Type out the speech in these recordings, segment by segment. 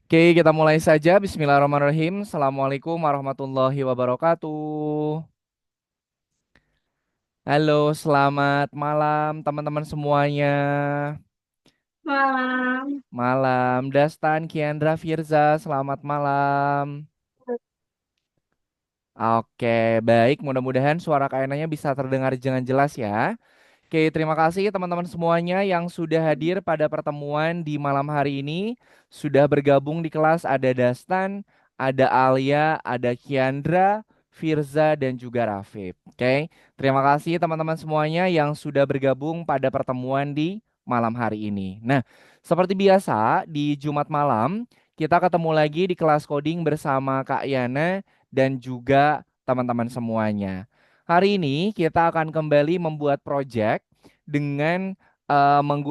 Oke, kita mulai saja. Bismillahirrahmanirrahim. Assalamualaikum warahmatullahi wabarakatuh. Halo, selamat malam teman-teman semuanya. Malam. Malam, Dastan, Kiandra, Firza, selamat malam. Oke, baik. Mudah-mudahan suara Kak Enanya bisa terdengar dengan jelas ya. Oke, terima kasih teman-teman semuanya yang sudah hadir pada pertemuan di malam hari ini. Sudah bergabung di kelas ada Dastan, ada Alia, ada Kiandra, Firza, dan juga Rafif. Oke, terima kasih teman-teman semuanya yang sudah bergabung pada pertemuan di malam hari ini. Nah, seperti biasa di Jumat malam, kita ketemu lagi di kelas coding bersama Kak Yana dan juga teman-teman semuanya. Hari ini kita akan kembali membuat project dengan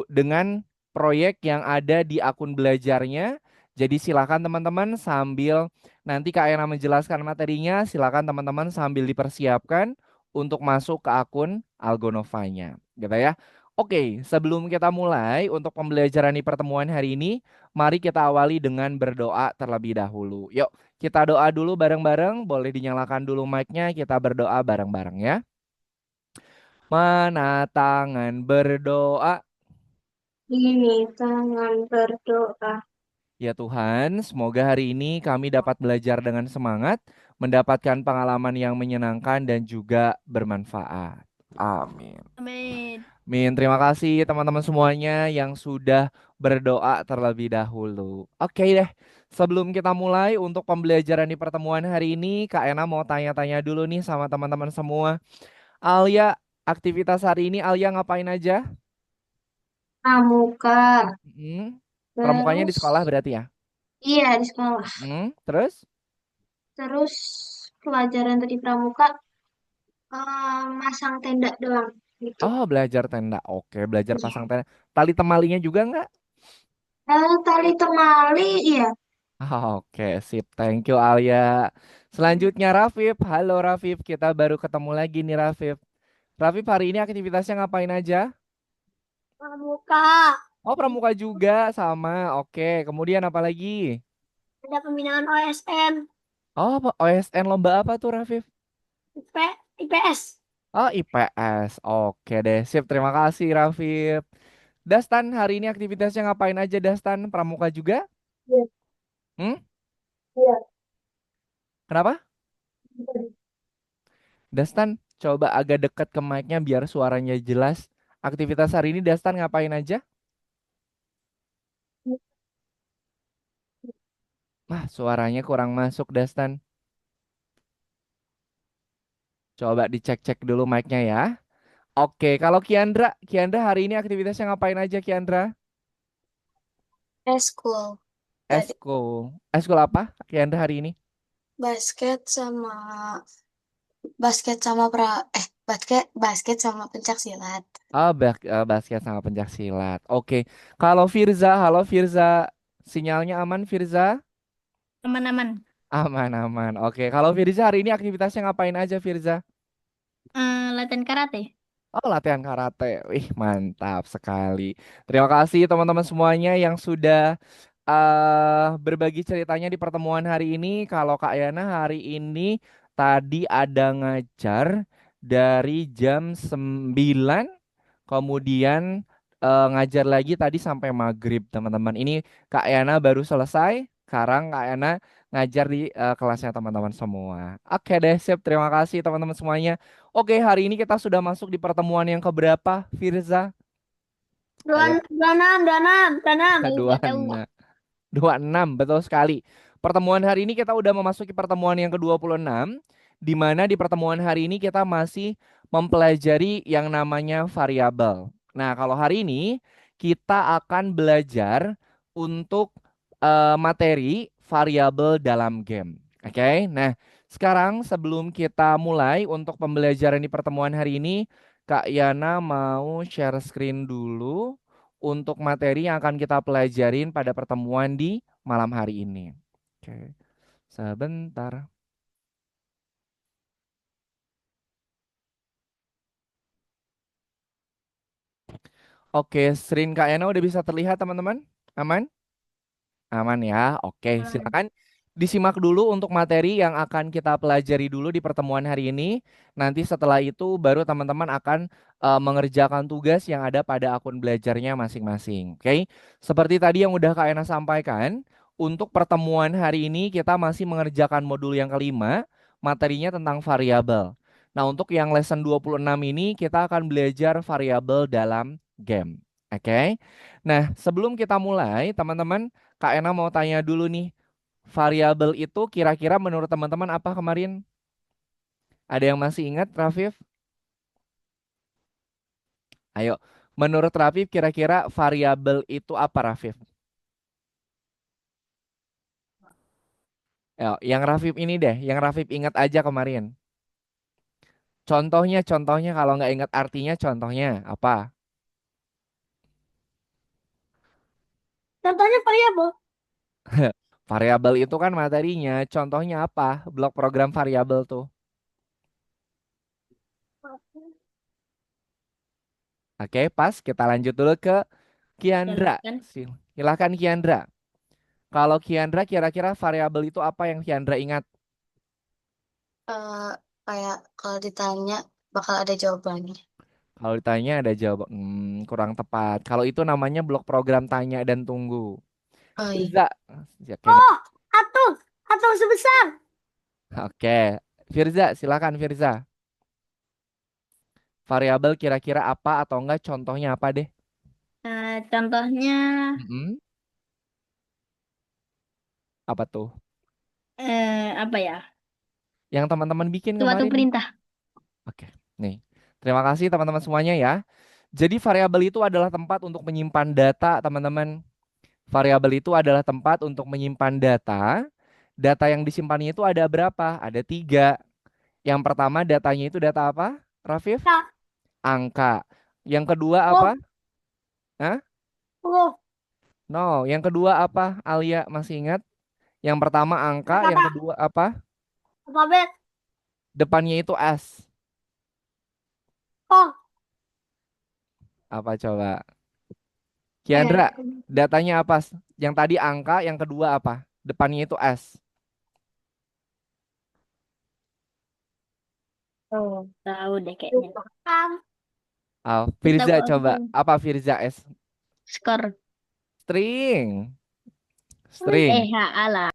dengan proyek yang ada di akun belajarnya. Jadi silakan teman-teman sambil nanti Kak Ena menjelaskan materinya, silakan teman-teman sambil dipersiapkan untuk masuk ke akun Algonovanya, gitu ya. Oke, sebelum kita mulai untuk pembelajaran di pertemuan hari ini, mari kita awali dengan berdoa terlebih dahulu. Yuk, kita doa dulu bareng-bareng, boleh dinyalakan dulu mic-nya, kita berdoa bareng-bareng ya. Mana tangan berdoa. Ini tangan berdoa. Ya Tuhan, semoga hari ini kami dapat belajar dengan semangat, mendapatkan pengalaman yang menyenangkan dan juga bermanfaat. Amin. Amin. Amin. Terima kasih teman-teman semuanya yang sudah berdoa terlebih dahulu. Oke deh, sebelum kita mulai untuk pembelajaran di pertemuan hari ini, Kak Ena mau tanya-tanya dulu nih sama teman-teman semua. Alia, aktivitas hari ini Alia ngapain aja? Pramuka. Hmm. Pramukanya di Terus, sekolah berarti ya? iya di sekolah. Terus? Terus pelajaran tadi pramuka masang tenda doang gitu. Oh, belajar tenda. Oke, belajar Iya. pasang tenda. Tali temalinya juga nggak? Tali temali, iya. Oke, sip. Thank you, Alia. Selanjutnya, Rafif. Halo, Rafif. Kita baru ketemu lagi nih, Rafif. Rafif, hari ini aktivitasnya ngapain aja? Pramuka. Oh, pramuka juga. Sama. Oke, kemudian apa lagi? Ada pembinaan OSN, Oh, OSN lomba apa tuh, Rafif? IPS. Oh, IPS. Oke deh, sip. Terima kasih, Rafif. Dastan, hari ini aktivitasnya ngapain aja, Dastan? Pramuka juga? Iya, Hmm? iya. Kenapa? Dastan, coba agak dekat ke mic-nya biar suaranya jelas. Aktivitas hari ini Dastan ngapain aja? Wah, suaranya kurang masuk, Dastan. Coba dicek-cek dulu mic-nya ya. Oke, kalau Kiandra, Kiandra hari ini aktivitasnya ngapain aja, Kiandra? Eskul tadi Eskul. Eskul apa, Kiandra hari ini? basket sama basket sama basket basket sama pencak silat. Oh, basket sama pencak silat. Oke, kalau Firza, halo Firza. Sinyalnya aman, Firza? Aman-aman. Aman, aman. Oke, kalau Firza hari ini aktivitasnya ngapain aja, Firza? Latihan karate. Oh, latihan karate. Wih, mantap sekali. Terima kasih teman-teman semuanya yang sudah berbagi ceritanya di pertemuan hari ini. Kalau Kak Yana hari ini tadi ada ngajar dari jam 9, kemudian ngajar lagi tadi sampai maghrib, teman-teman. Ini Kak Yana baru selesai. Sekarang Kak Yana ngajar di kelasnya teman-teman semua. Oke deh, sip. Terima kasih teman-teman semuanya. Oke, hari ini kita sudah masuk di pertemuan yang keberapa, Firza? Dua, Ayo, dua enam, dua enam, dua enam. dua Nggak tahu. enam, 26, betul sekali. Pertemuan hari ini kita udah memasuki pertemuan yang ke-26, di mana di pertemuan hari ini kita masih mempelajari yang namanya variabel. Nah, kalau hari ini kita akan belajar untuk materi variabel dalam game. Oke, nah sekarang sebelum kita mulai untuk pembelajaran di pertemuan hari ini, Kak Yana mau share screen dulu untuk materi yang akan kita pelajarin pada pertemuan di malam hari ini. Oke, sebentar. Oke, screen Kak Yana udah bisa terlihat teman-teman? Aman? Aman ya. Oke, Aman. silakan disimak dulu untuk materi yang akan kita pelajari dulu di pertemuan hari ini. Nanti setelah itu baru teman-teman akan mengerjakan tugas yang ada pada akun belajarnya masing-masing. Oke. Seperti tadi yang udah Kak Ena sampaikan, untuk pertemuan hari ini kita masih mengerjakan modul yang kelima, materinya tentang variabel. Nah, untuk yang lesson 26 ini kita akan belajar variabel dalam game. Oke. Nah, sebelum kita mulai, teman-teman Kak Ena mau tanya dulu nih, variabel itu kira-kira menurut teman-teman apa kemarin? Ada yang masih ingat, Rafif? Ayo, menurut Rafif kira-kira variabel itu apa, Rafif? Ayo, yang Rafif ini deh, yang Rafif ingat aja kemarin. Contohnya kalau nggak ingat artinya, contohnya apa? Contohnya variabel. Variabel itu kan materinya, contohnya apa? Blok program variabel tuh. Oke, pas. Kita lanjut dulu ke Kiandra. Jelaskan. Silakan Kiandra. Kalau Kiandra kira-kira variabel itu apa yang Kiandra ingat? eh Kayak kalau ditanya bakal ada jawabannya. Kalau ditanya ada jawaban kurang tepat. Kalau itu namanya blok program tanya dan tunggu. Oh iya. Firza, yakin? Oh, atom. Atom sebesar. Oke, Firza, silakan Firza. Variabel kira-kira apa atau enggak? Contohnya apa deh? Contohnya Mm-mm. Apa tuh? apa ya? Yang teman-teman bikin Suatu kemarin? perintah. Oke, nih. Terima kasih teman-teman semuanya ya. Jadi variabel itu adalah tempat untuk menyimpan data, teman-teman. Variabel itu adalah tempat untuk menyimpan data. Data yang disimpannya itu ada berapa? Ada tiga. Yang pertama datanya itu data apa, Rafif? Nah, Angka. Yang kedua apa? huruf, Hah? huruf, No. Yang kedua apa? Alia masih ingat? Yang pertama angka, yang kata, kedua apa? alfabet, Depannya itu S. oh, Apa coba? eh, Kiandra, datanya apa? Yang tadi angka, yang kedua apa? Depannya itu S. oh, tahu deh kayaknya. Firza Tahu, coba. Apa Firza S? skor. String. String. Alah.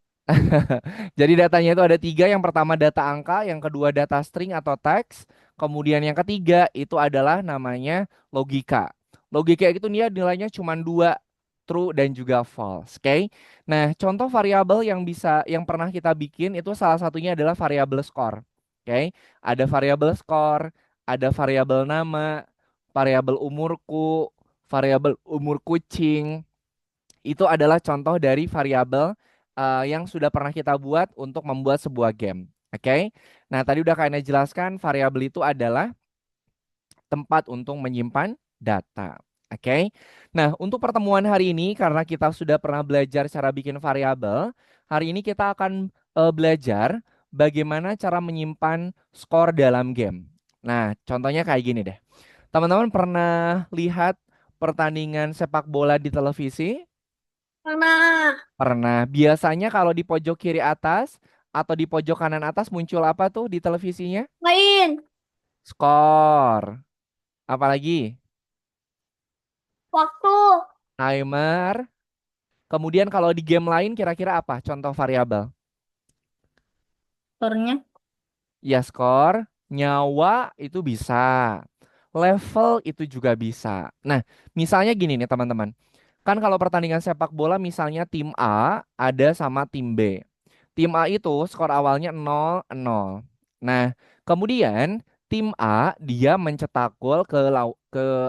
Jadi datanya itu ada tiga. Yang pertama data angka, yang kedua data string atau teks, kemudian yang ketiga itu adalah namanya logika. Logika itu dia nilainya cuma dua, true dan juga false. Oke. Nah, contoh variabel yang yang pernah kita bikin itu salah satunya adalah variabel skor. Oke. Ada variabel skor, ada variabel nama, variabel umurku, variabel umur kucing. Itu adalah contoh dari variabel yang sudah pernah kita buat untuk membuat sebuah game. Oke. Nah, tadi udah kalian jelaskan variabel itu adalah tempat untuk menyimpan data. Oke. Nah, untuk pertemuan hari ini karena kita sudah pernah belajar cara bikin variabel, hari ini kita akan belajar bagaimana cara menyimpan skor dalam game. Nah, contohnya kayak gini deh. Teman-teman pernah lihat pertandingan sepak bola di televisi? Mana? Pernah. Biasanya kalau di pojok kiri atas atau di pojok kanan atas muncul apa tuh di televisinya? Main. Skor. Apalagi? Waktu. Timer. Kemudian kalau di game lain kira-kira apa? Contoh variabel. Skornya. Ya skor, nyawa itu bisa. Level itu juga bisa. Nah, misalnya gini nih teman-teman. Kan kalau pertandingan sepak bola misalnya tim A ada sama tim B. Tim A itu skor awalnya 0-0. Nah, kemudian tim A dia mencetak gol ke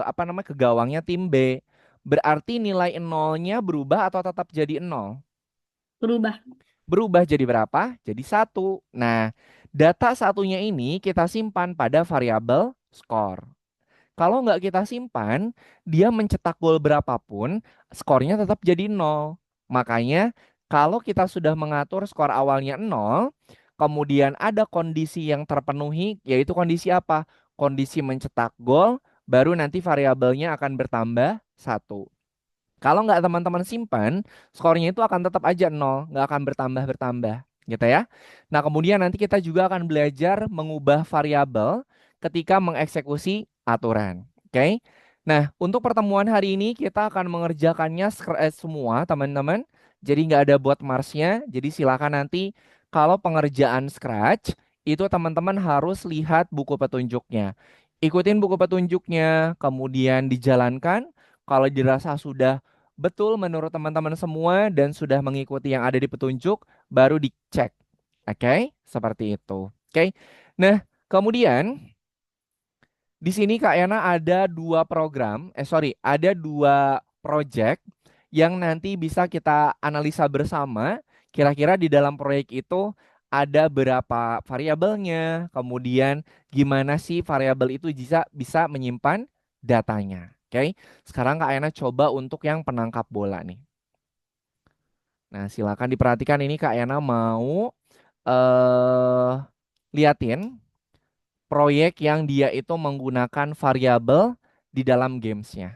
apa namanya ke gawangnya tim B. Berarti nilai nolnya berubah atau tetap jadi 0? Berubah. Berubah jadi berapa? Jadi satu. Nah, data satunya ini kita simpan pada variabel skor. Kalau nggak kita simpan, dia mencetak gol berapapun, skornya tetap jadi nol. Makanya kalau kita sudah mengatur skor awalnya nol, kemudian ada kondisi yang terpenuhi, yaitu kondisi apa? Kondisi mencetak gol, baru nanti variabelnya akan bertambah satu. Kalau nggak teman-teman simpan, skornya itu akan tetap aja nol, nggak akan bertambah-bertambah, gitu ya. Nah, kemudian nanti kita juga akan belajar mengubah variabel ketika mengeksekusi aturan. Oke? Nah, untuk pertemuan hari ini kita akan mengerjakannya semua, teman-teman. Jadi nggak ada buat Marsnya. Jadi silakan nanti kalau pengerjaan Scratch, itu teman-teman harus lihat buku petunjuknya. Ikutin buku petunjuknya, kemudian dijalankan. Kalau dirasa sudah betul menurut teman-teman semua dan sudah mengikuti yang ada di petunjuk, baru dicek. Oke, seperti itu. Oke. Nah, kemudian di sini Kak Yana ada dua program, ada dua project yang nanti bisa kita analisa bersama. Kira-kira di dalam proyek itu ada berapa variabelnya, kemudian gimana sih variabel itu bisa bisa menyimpan datanya. Oke, sekarang Kak Yana coba untuk yang penangkap bola nih. Nah, silakan diperhatikan ini Kak Yana mau eh liatin proyek yang dia itu menggunakan variabel di dalam gamesnya.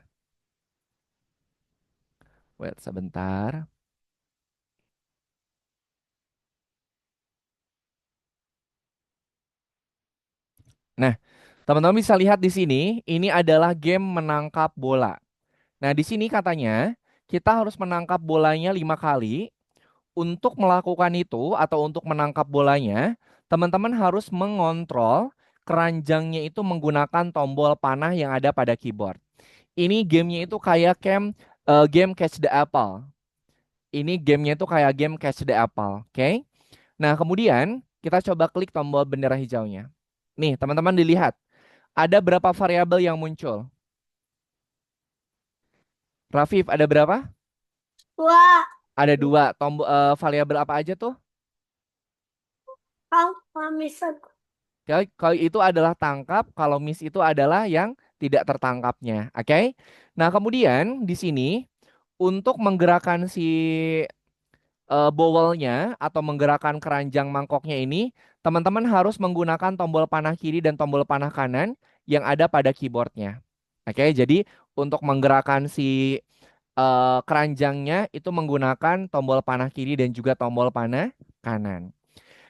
Wait sebentar. Nah, teman-teman bisa lihat di sini, ini adalah game menangkap bola. Nah, di sini katanya kita harus menangkap bolanya 5 kali. Untuk melakukan itu atau untuk menangkap bolanya, teman-teman harus mengontrol keranjangnya itu menggunakan tombol panah yang ada pada keyboard. Ini gamenya itu kayak game Catch the Apple. Ini gamenya itu kayak game Catch the Apple, oke? Nah, kemudian kita coba klik tombol bendera hijaunya. Nih, teman-teman dilihat, ada berapa variabel yang muncul? Rafif, ada berapa? Wah, Ada dua. Tombol variabel apa aja tuh? kau bisa. Kalau itu adalah tangkap, kalau miss itu adalah yang tidak tertangkapnya. Oke? Nah, kemudian di sini untuk menggerakkan si bowelnya atau menggerakkan keranjang mangkoknya ini, teman-teman harus menggunakan tombol panah kiri dan tombol panah kanan yang ada pada keyboardnya. Oke, jadi untuk menggerakkan si keranjangnya itu menggunakan tombol panah kiri dan juga tombol panah kanan.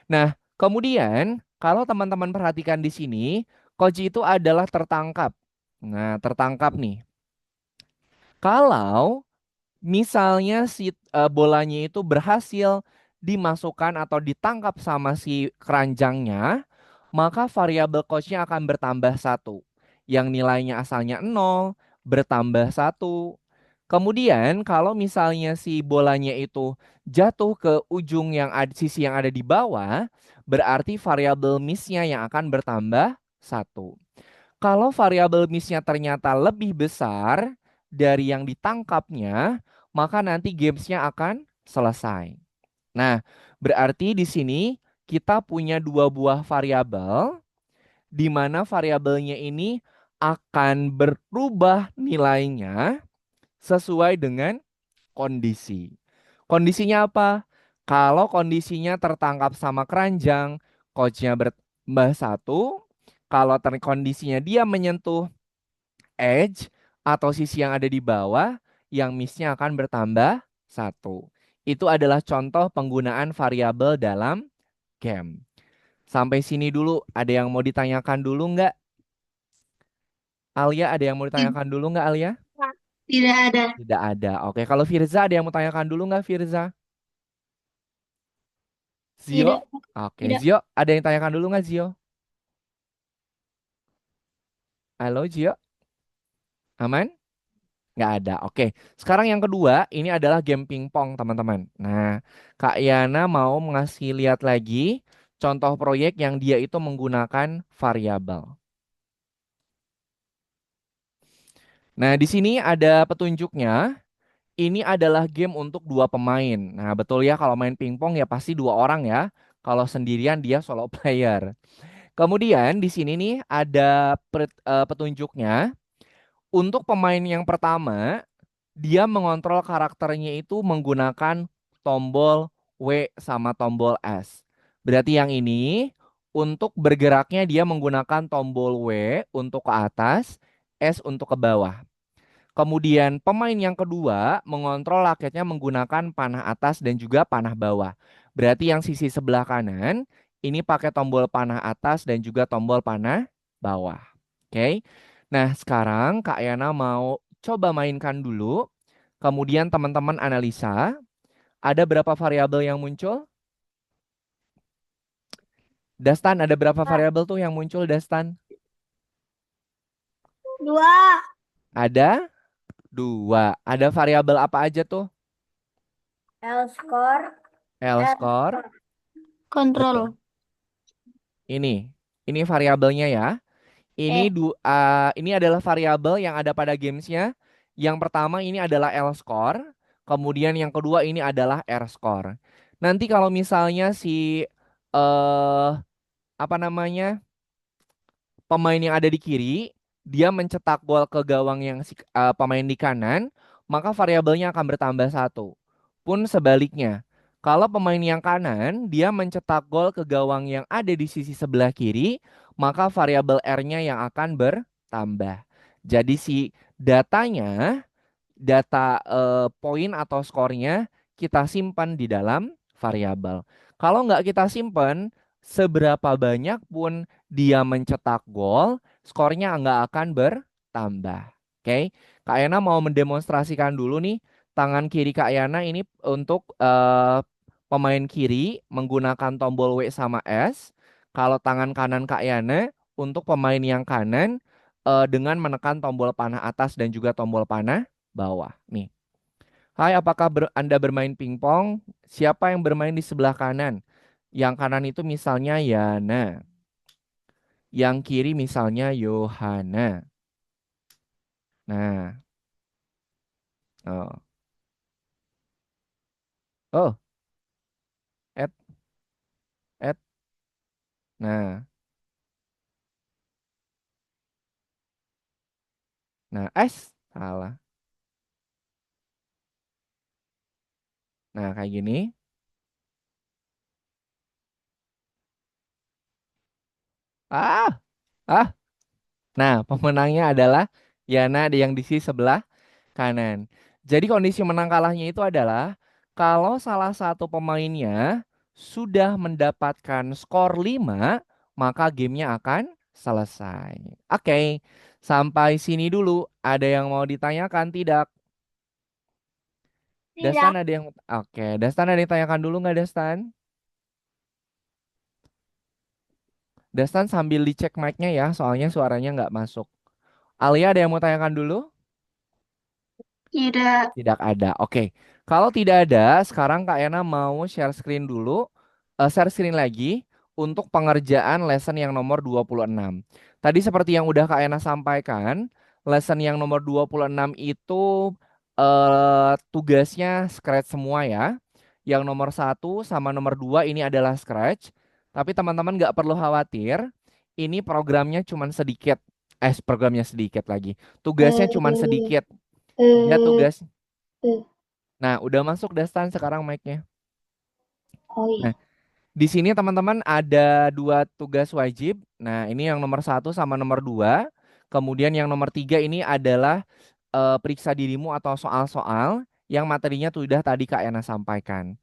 Nah, kemudian kalau teman-teman perhatikan di sini, Koji itu adalah tertangkap. Nah, tertangkap nih. Kalau misalnya si bolanya itu berhasil dimasukkan atau ditangkap sama si keranjangnya, maka variabel coachnya akan bertambah satu. Yang nilainya asalnya 0 bertambah satu. Kemudian kalau misalnya si bolanya itu jatuh ke ujung yang ada, sisi yang ada di bawah, berarti variabel miss-nya yang akan bertambah satu. Kalau variabel miss-nya ternyata lebih besar dari yang ditangkapnya, maka nanti games-nya akan selesai. Nah, berarti di sini kita punya dua buah variabel, di mana variabelnya ini akan berubah nilainya sesuai dengan kondisi. Kondisinya apa? Kalau kondisinya tertangkap sama keranjang, coachnya bertambah satu. Kalau kondisinya dia menyentuh edge atau sisi yang ada di bawah, yang miss-nya akan bertambah satu. Itu adalah contoh penggunaan variabel dalam game. Sampai sini dulu, ada yang mau ditanyakan dulu nggak? Alia, ada yang mau ditanyakan dulu nggak Alia? Tidak ada. Tidak ada. Oke, kalau Firza ada yang mau tanyakan dulu nggak Firza? Zio? Tidak, Oke, tidak. Zio, ada yang tanyakan dulu nggak Zio? Halo Zio, aman? Nggak ada. Oke, sekarang yang kedua, ini adalah game pingpong teman-teman. Nah, Kak Yana mau ngasih lihat lagi contoh proyek yang dia itu menggunakan variabel. Nah, di sini ada petunjuknya. Ini adalah game untuk dua pemain. Nah, betul ya kalau main pingpong ya pasti dua orang ya. Kalau sendirian dia solo player. Kemudian di sini nih ada petunjuknya. Untuk pemain yang pertama, dia mengontrol karakternya itu menggunakan tombol W sama tombol S. Berarti yang ini untuk bergeraknya dia menggunakan tombol W untuk ke atas, S untuk ke bawah. Kemudian pemain yang kedua mengontrol raketnya menggunakan panah atas dan juga panah bawah. Berarti yang sisi sebelah kanan ini pakai tombol panah atas dan juga tombol panah bawah. Oke. Nah, sekarang Kak Yana mau coba mainkan dulu. Kemudian teman-teman analisa, ada berapa variabel yang muncul? Dastan, ada berapa variabel tuh yang muncul, Dastan? 2. Ada 2. Ada variabel apa aja tuh? L score. L score. Betul. Kontrol. Ini variabelnya ya. Ini adalah variabel yang ada pada gamesnya. Yang pertama ini adalah L score. Kemudian yang kedua ini adalah R score. Nanti kalau misalnya si apa namanya pemain yang ada di kiri dia mencetak gol ke gawang yang pemain di kanan, maka variabelnya akan bertambah 1. Pun sebaliknya, kalau pemain yang kanan dia mencetak gol ke gawang yang ada di sisi sebelah kiri, maka variabel R-nya yang akan bertambah. Jadi si datanya data poin atau skornya kita simpan di dalam variabel. Kalau nggak kita simpan, seberapa banyak pun dia mencetak gol, skornya nggak akan bertambah. Oke, Kak Yana mau mendemonstrasikan dulu nih tangan kiri Kak Yana ini untuk pemain kiri menggunakan tombol W sama S. Kalau tangan kanan Kak Yana untuk pemain yang kanan dengan menekan tombol panah atas dan juga tombol panah bawah. Nih. Hai, apakah Anda bermain pingpong? Siapa yang bermain di sebelah kanan? Yang kanan itu misalnya Yana. Yang kiri misalnya Yohana. Nah, oh, oh, Ed, Ed. Nah, S. Salah. Nah, kayak gini. Ah, ah. Nah, pemenangnya adalah Yana yang di sisi sebelah kanan. Jadi kondisi menang kalahnya itu adalah kalau salah satu pemainnya sudah mendapatkan skor 5, maka gamenya akan selesai. Oke, sampai sini dulu. Ada yang mau ditanyakan? Tidak. Dastan Tidak. ada yang... Oke, Dastan ada yang ditanyakan dulu nggak Dastan? Dastan sambil dicek mic-nya ya, soalnya suaranya nggak masuk. Alia ada yang mau tanyakan dulu? Tidak. Tidak ada. Oke. Kalau tidak ada, sekarang Kak Ena mau share screen dulu. Share screen lagi untuk pengerjaan lesson yang nomor 26. Tadi seperti yang udah Kak Ena sampaikan, lesson yang nomor 26 itu tugasnya scratch semua ya. Yang nomor 1 sama nomor 2 ini adalah scratch. Tapi teman-teman nggak perlu khawatir. Ini programnya cuman sedikit. Programnya sedikit lagi. Tugasnya cuman sedikit. Dia tugas. Nah, udah masuk Dastan sekarang mic-nya. Oh Nah, iya. di sini teman-teman ada 2 tugas wajib. Nah, ini yang nomor 1 sama nomor 2. Kemudian yang nomor 3 ini adalah periksa dirimu atau soal-soal yang materinya sudah tadi Kak Ena sampaikan.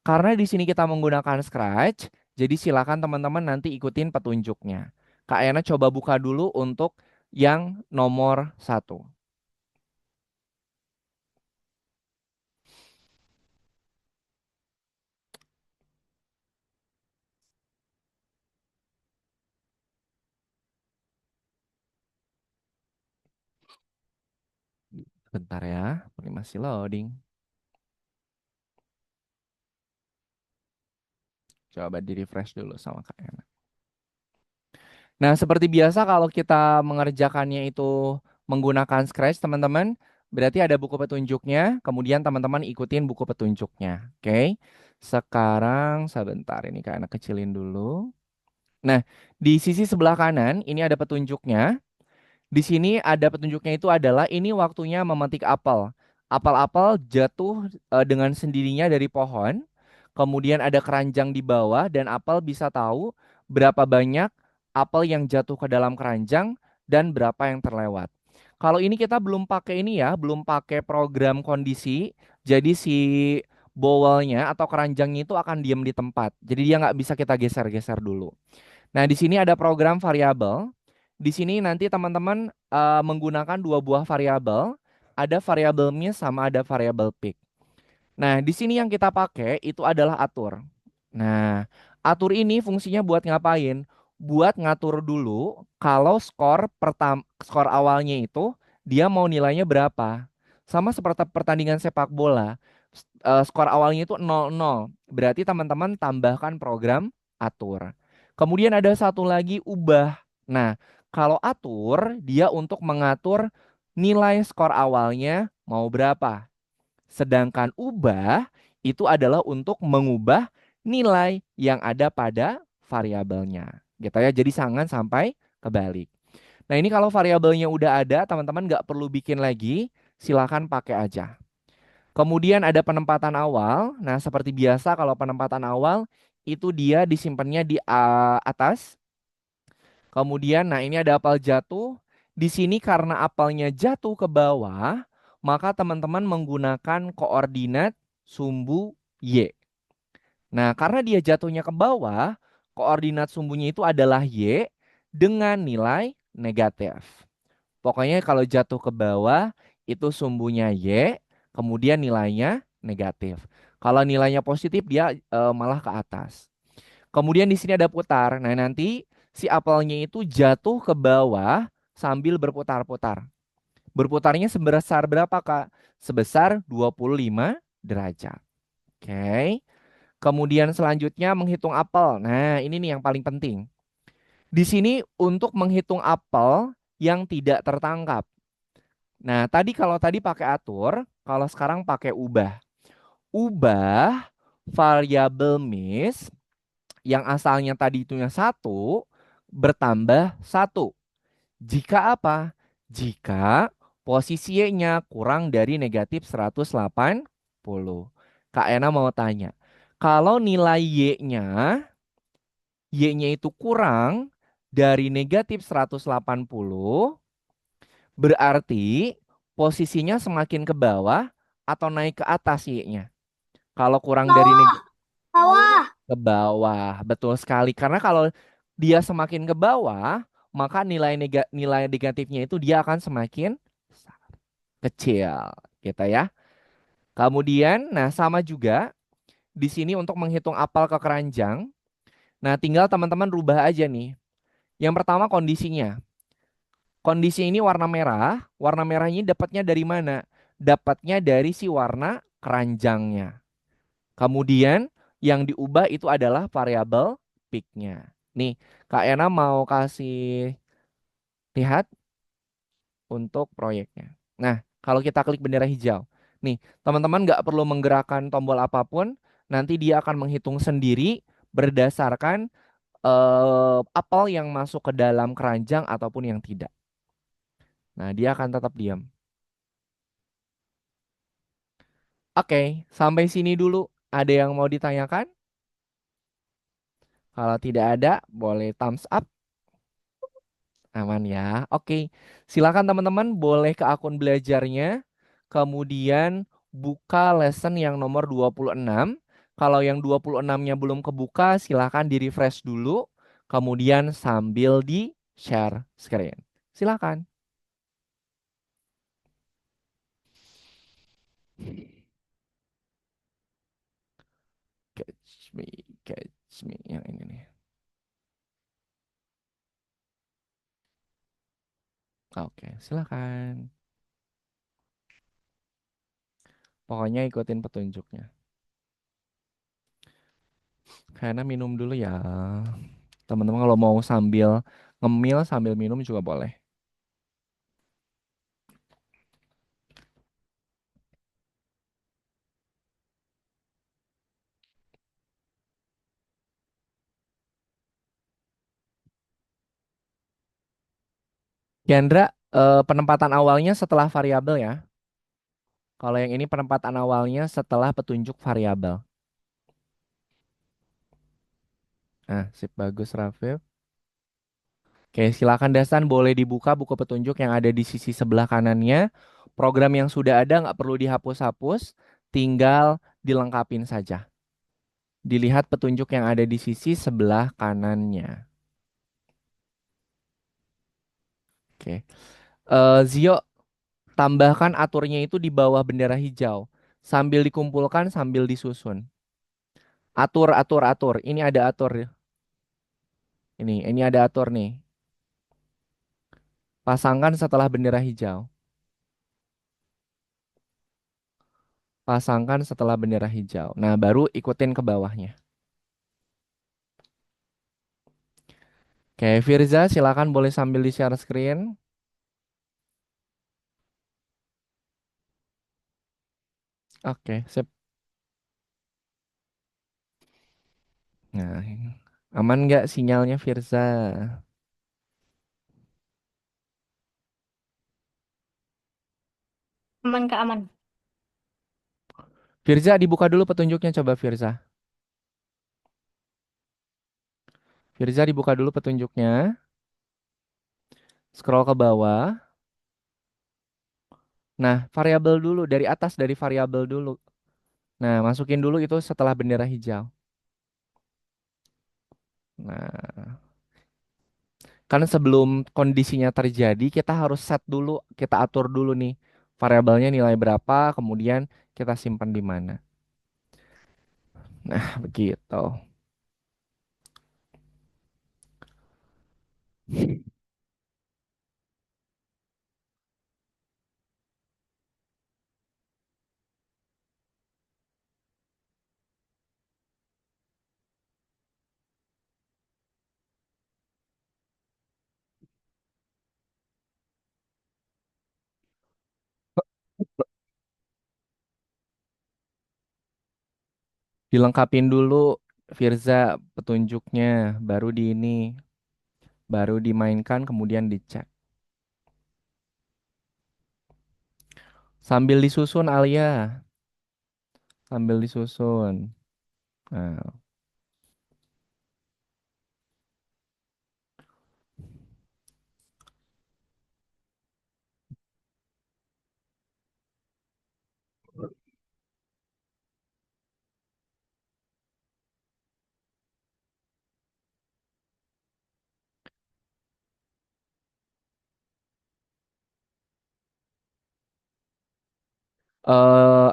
Karena di sini kita menggunakan Scratch, jadi silakan teman-teman nanti ikutin petunjuknya. Kak Ena coba buka dulu untuk yang nomor 1. Bentar ya, ini masih loading. Coba di refresh dulu sama Kak Ena. Nah, seperti biasa kalau kita mengerjakannya itu menggunakan Scratch, teman-teman, berarti ada buku petunjuknya, kemudian teman-teman ikutin buku petunjuknya. Oke. Sekarang sebentar ini Kak Ena kecilin dulu. Nah, di sisi sebelah kanan ini ada petunjuknya. Di sini ada petunjuknya itu adalah ini waktunya memetik apel. Apel-apel jatuh dengan sendirinya dari pohon. Kemudian ada keranjang di bawah dan apel bisa tahu berapa banyak apel yang jatuh ke dalam keranjang dan berapa yang terlewat. Kalau ini kita belum pakai ini ya, belum pakai program kondisi. Jadi si bowelnya atau keranjangnya itu akan diam di tempat. Jadi dia nggak bisa kita geser-geser dulu. Nah, di sini ada program variabel. Di sini nanti teman-teman menggunakan dua buah variabel. Ada variabel miss sama ada variabel pick. Nah, di sini yang kita pakai itu adalah atur. Nah, atur ini fungsinya buat ngapain? Buat ngatur dulu kalau skor awalnya itu dia mau nilainya berapa. Sama seperti pertandingan sepak bola. Skor awalnya itu 0-0. Berarti teman-teman tambahkan program atur. Kemudian ada satu lagi ubah. Nah, kalau atur dia untuk mengatur nilai skor awalnya mau berapa. Sedangkan ubah itu adalah untuk mengubah nilai yang ada pada variabelnya. Gitu ya. Jadi jangan sampai kebalik. Nah, ini kalau variabelnya udah ada, teman-teman nggak perlu bikin lagi, silakan pakai aja. Kemudian ada penempatan awal. Nah, seperti biasa kalau penempatan awal itu dia disimpannya di atas. Kemudian, nah ini ada apel jatuh. Di sini karena apelnya jatuh ke bawah, maka teman-teman menggunakan koordinat sumbu Y. Nah, karena dia jatuhnya ke bawah, koordinat sumbunya itu adalah Y dengan nilai negatif. Pokoknya kalau jatuh ke bawah, itu sumbunya Y, kemudian nilainya negatif. Kalau nilainya positif, dia malah ke atas. Kemudian di sini ada putar. Nah, nanti si apelnya itu jatuh ke bawah sambil berputar-putar. Berputarnya sebesar berapa, Kak? Sebesar 25 derajat. Oke. Kemudian selanjutnya menghitung apel. Nah, ini nih yang paling penting. Di sini untuk menghitung apel yang tidak tertangkap. Nah, kalau tadi pakai atur, kalau sekarang pakai ubah. Ubah variabel miss yang asalnya tadi itunya satu bertambah satu. Jika apa? Jika posisi Y-nya kurang dari negatif 180. Kak Ena mau tanya, kalau nilai Y-nya itu kurang dari negatif 180, berarti posisinya semakin ke bawah atau naik ke atas Y-nya. Kalau kurang dari Bawah, negatif bawah. ke bawah, betul sekali. Karena kalau dia semakin ke bawah, maka nilai negatifnya itu dia akan semakin kecil, gitu ya. Kemudian, nah sama juga di sini untuk menghitung apel ke keranjang. Nah, tinggal teman-teman rubah aja nih. Yang pertama kondisinya. Kondisi ini warna merah. Warna merah ini dapatnya dari mana? Dapatnya dari si warna keranjangnya. Kemudian yang diubah itu adalah variabel peak-nya. Nih, Kak Ena mau kasih lihat untuk proyeknya. Nah, kalau kita klik bendera hijau. Nih, teman-teman nggak perlu menggerakkan tombol apapun. Nanti dia akan menghitung sendiri berdasarkan apel yang masuk ke dalam keranjang ataupun yang tidak. Nah, dia akan tetap diam. Oke, sampai sini dulu. Ada yang mau ditanyakan? Kalau tidak ada, boleh thumbs up. Aman ya. Oke, silakan teman-teman boleh ke akun belajarnya. Kemudian buka lesson yang nomor 26. Kalau yang 26-nya belum kebuka, silakan di-refresh dulu. Kemudian sambil di-share screen. Silakan. Catch me, catch me. Yang ini nih. Oke, silakan. Pokoknya ikutin petunjuknya. Karena minum dulu ya. Teman-teman kalau mau sambil ngemil sambil minum juga boleh. Yandra, penempatan awalnya setelah variabel ya. Kalau yang ini penempatan awalnya setelah petunjuk variabel. Nah, sip bagus Rafif. Oke, silakan Dasan boleh dibuka buku petunjuk yang ada di sisi sebelah kanannya. Program yang sudah ada nggak perlu dihapus-hapus, tinggal dilengkapin saja. Dilihat petunjuk yang ada di sisi sebelah kanannya. Oke. Zio, tambahkan aturnya itu di bawah bendera hijau. Sambil dikumpulkan, sambil disusun. Atur, atur, atur. Ini ada atur. Ini ada atur nih. Pasangkan setelah bendera hijau. Pasangkan setelah bendera hijau. Nah, baru ikutin ke bawahnya. Oke, Firza, silakan boleh sambil di share screen. Oke, sip. Nah, aman nggak sinyalnya Firza? Aman Kak, aman. Firza, dibuka dulu petunjuknya coba Firza. Firza, dibuka dulu petunjuknya. Scroll ke bawah. Nah, variabel dulu dari atas dari variabel dulu. Nah, masukin dulu itu setelah bendera hijau. Nah, kan sebelum kondisinya terjadi, kita harus set dulu, kita atur dulu nih variabelnya nilai berapa, kemudian kita simpan di mana. Nah, begitu. Dilengkapin dulu Firza petunjuknya, baru di ini, baru dimainkan kemudian dicek. Sambil disusun Alia, sambil disusun. Nah,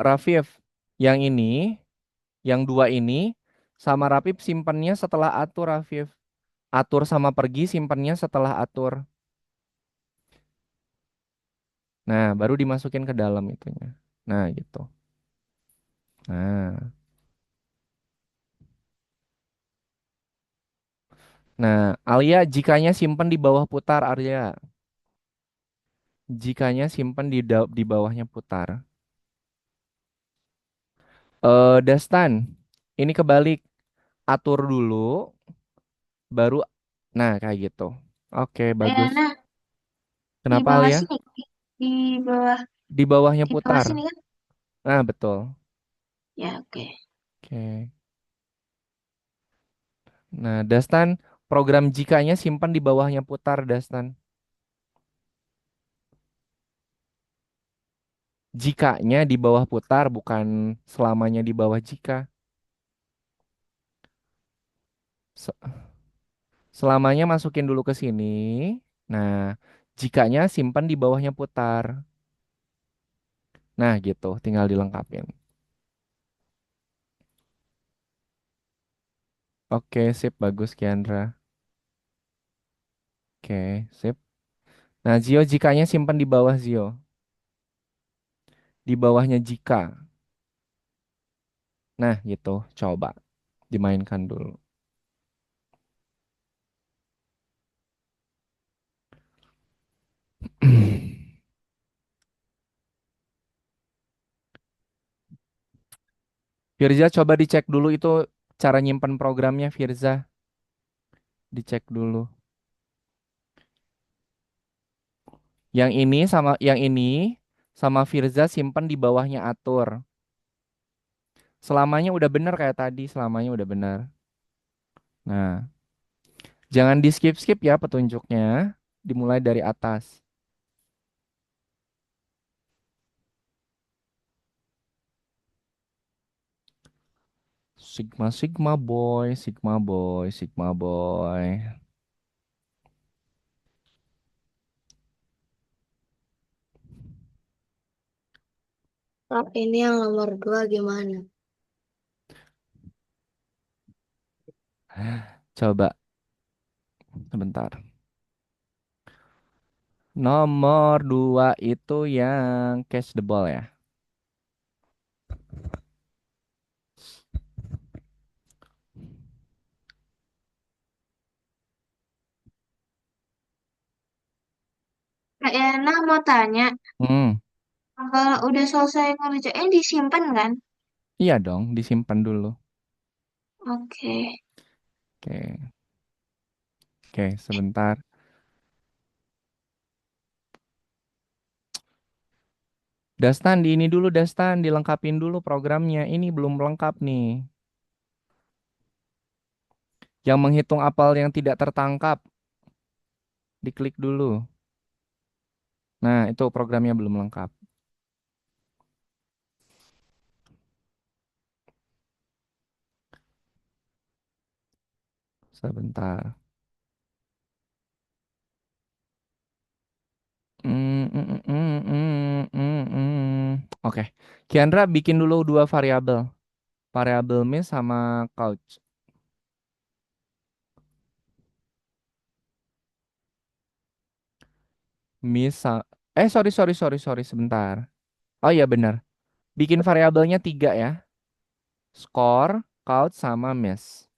Rafif, yang ini, yang dua ini, sama Rafif simpennya setelah atur Rafif. Atur sama pergi simpennya setelah atur. Nah, baru dimasukin ke dalam itunya. Nah, gitu. Nah, nah, Alia jikanya simpen di bawah putar Arya. Jikanya simpen di bawahnya putar. Dastan, ini kebalik. Atur dulu, baru, nah kayak gitu. Oke, bagus. Ayana, di Kenapa bawah Alia? sini, di bawah, Di bawahnya di bawah putar. sini kan? Nah, betul. Ya, oke. Oke. Nah, Dastan, program jikanya simpan di bawahnya putar, Dastan. Jikanya di bawah putar, bukan selamanya di bawah jika. Se- Selamanya masukin dulu ke sini. Nah, jikanya simpan di bawahnya putar. Nah, gitu, tinggal dilengkapin. Oke, sip, bagus, Kiandra. Oke, sip. Nah, Zio, jikanya simpan di bawah Zio. Di bawahnya jika. Nah, gitu, coba dimainkan dulu. Firza, coba dicek dulu itu cara nyimpan programnya, Firza. Dicek dulu. Yang ini sama Firza simpan di bawahnya atur. Selamanya udah bener kayak tadi, selamanya udah bener. Nah, Jangan di skip-skip ya petunjuknya. Dimulai dari atas. Sigma, Sigma boy, Sigma boy, Sigma boy. Kak, ini yang nomor 2 gimana? Coba sebentar. Nomor 2 itu yang catch the ball ya. Kak Yana mau tanya, Hmm, kalau udah selesai ngerjain disimpan kan? iya dong, disimpan dulu. Oke. Oke, oke, sebentar. Dastan, di ini dulu Dastan, dilengkapin dulu programnya. Ini belum lengkap nih. Yang menghitung apel yang tidak tertangkap, diklik dulu. Nah, itu programnya belum lengkap. Sebentar. Oke, Kiandra bikin dulu dua variabel. Variabel miss sama couch. Miss, sorry, sorry, sorry, sorry, sebentar. Oh iya benar. Bikin variabelnya tiga ya. Score, couch, sama miss.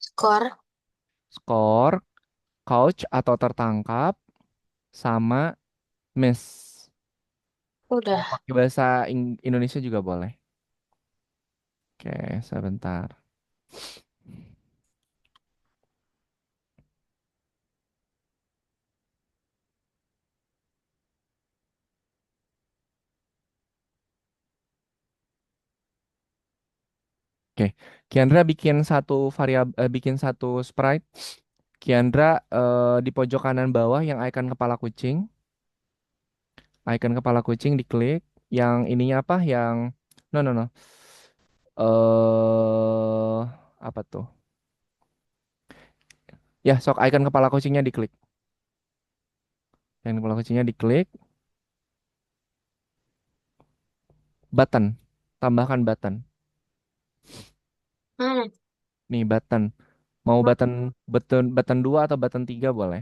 Skor. Score, couch atau tertangkap, sama miss. Mau Udah. pakai bahasa Indonesia juga boleh. Oke, sebentar. Oke, Kiandra bikin satu variabel, bikin satu sprite. Kiandra di pojok kanan bawah yang icon kepala kucing, diklik. Yang ininya apa? Yang no no no. Apa tuh? Ya, sok icon kepala kucingnya diklik. Yang kepala kucingnya diklik. Button, tambahkan button. Mana? Nih button. Mau button button button 2 atau button 3 boleh.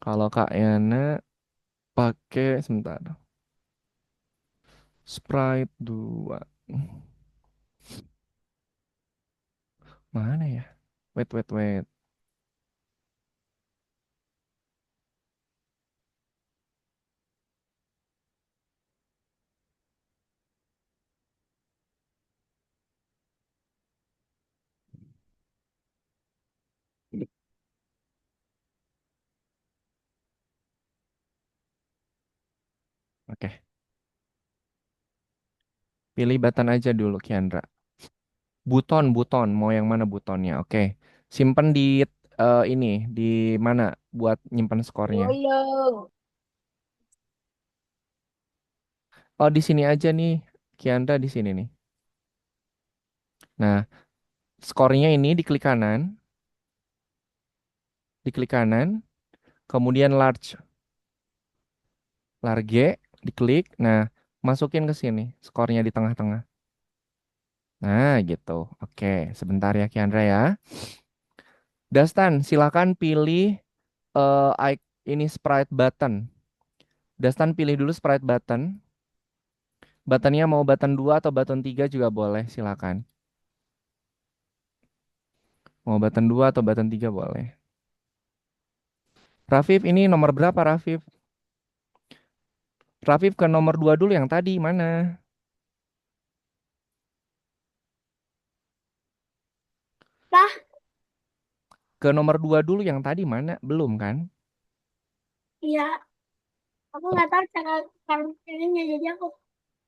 Kalau Kak Yana pakai sebentar. Sprite 2. Mana ya? Wait, wait, wait. Oke. Pilih button aja dulu, Kiandra. Buton, buton. Mau yang mana butonnya? Oke. Simpen di ini, di mana buat nyimpan skornya? Bolong. Oh, di sini aja nih. Kiandra di sini nih. Nah, skornya ini diklik kanan, kemudian large, large, diklik. Nah, masukin ke sini, skornya di tengah-tengah. Nah, gitu. Oke, sebentar ya Kiandra ya. Dastan, silakan pilih ini sprite button. Dastan pilih dulu sprite button. Buttonnya mau button 2 atau button 3 juga boleh, silakan. Mau button 2 atau button 3 boleh. Rafif, ini nomor berapa Rafif? Rafif ke nomor 2 dulu yang tadi, mana? Lah, Ke nomor 2 dulu yang tadi mana? Belum kan? iya. Aku nggak tahu cara ininya, jadi aku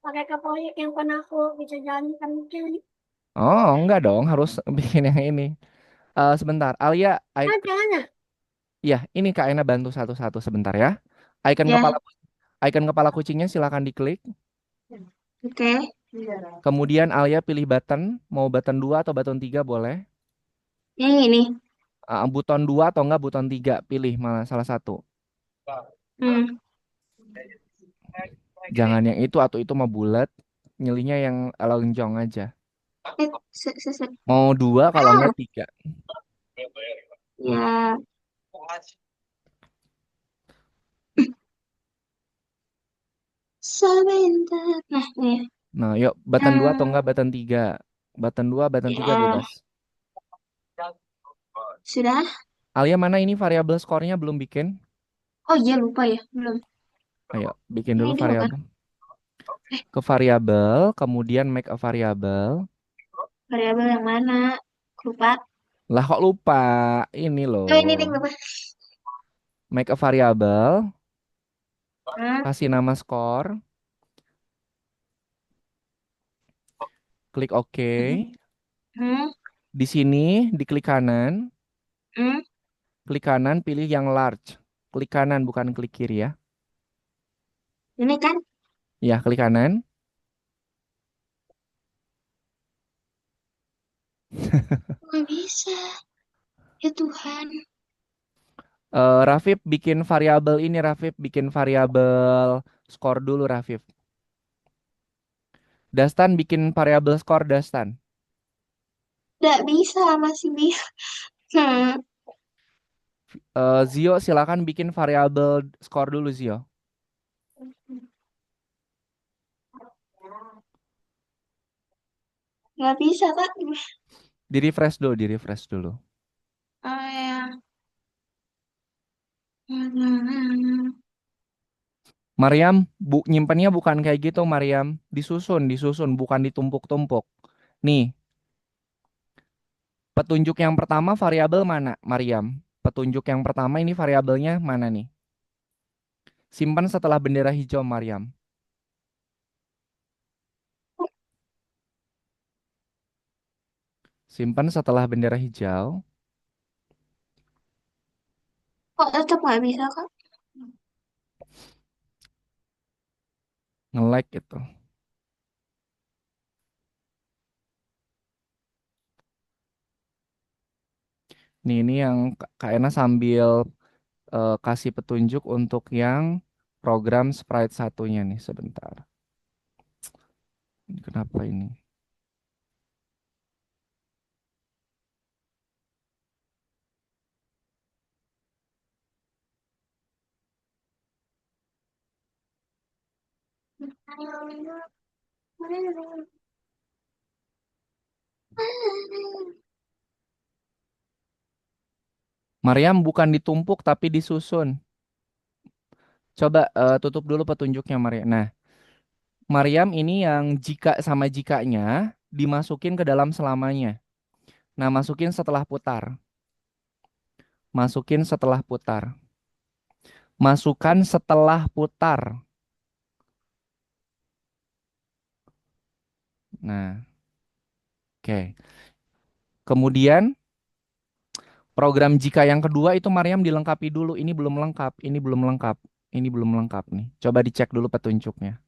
pakai ke proyek yang pernah aku bisa jalankan kiri. Oh, enggak dong, harus bikin yang ini. Sebentar, Alia, Jangan ya. ya, ini Kak Ena bantu satu-satu sebentar ya. Icon Ya, kepala icon kepala kucingnya silakan diklik. oke. Kemudian Alia pilih button, mau button 2 atau button 3 boleh. Yang ini. Button 2 atau enggak button 3 pilih malah salah satu. Hmm. Jangan yang itu atau itu mau bulat, nyelinya yang lonjong aja. Eh, Mau 2 kalau enggak Ah, 3. ya. Sebentar. Nah, ini. Nah, yuk button 2 atau Hmm, enggak button 3. Button 2, button 3 ya. bebas. Sudah? Alia mana ini variabel skornya belum bikin? Oh iya, lupa ya. Belum. Ayo, bikin Ini dulu dulu kan. variabel. Eh, Ke variabel, kemudian make a variable. variabel yang mana? Lupa. Lah kok lupa? Ini Oh, ini loh. nih, lupa. Make a variable, Hmm, kasih nama skor, klik OK. hmm, hmm, Di sini diklik kanan, hmm. klik kanan pilih yang large. Klik kanan bukan klik kiri ya. Ini kan. Ya, klik kanan. Nggak bisa. Ya Tuhan. Rafif bikin variabel ini, Rafif bikin variabel skor dulu, Rafif. Dastan bikin variabel skor, Dastan. Nggak bisa, masih bisa. Hmm. Zio silakan bikin variabel skor dulu, Zio. Nggak bisa, Kak. Di refresh dulu, di refresh dulu. Oh, ya. Hmm. Mariam, nyimpennya bukan kayak gitu, Mariam. Disusun, disusun, bukan ditumpuk-tumpuk. Nih, petunjuk yang pertama variabel mana, Mariam? Petunjuk yang pertama ini variabelnya mana nih? Simpan setelah bendera hijau, Mariam. Simpan setelah bendera hijau. Kok tetap nggak bisa, Kak? Nge-like gitu. Nih, ini yang Kak Ena sambil kasih petunjuk untuk yang program Sprite satunya nih sebentar. Ini kenapa ini? Mariam bukan ditumpuk tapi disusun. Coba tutup dulu petunjuknya, Mariam. Nah, Mariam ini yang jika sama jikanya dimasukin ke dalam selamanya. Nah, masukin setelah putar. Masukin setelah putar. Masukkan setelah putar. Nah, oke. Kemudian program jika yang kedua itu Mariam dilengkapi dulu. Ini belum lengkap, ini belum lengkap, ini belum lengkap nih. Coba dicek dulu petunjuknya.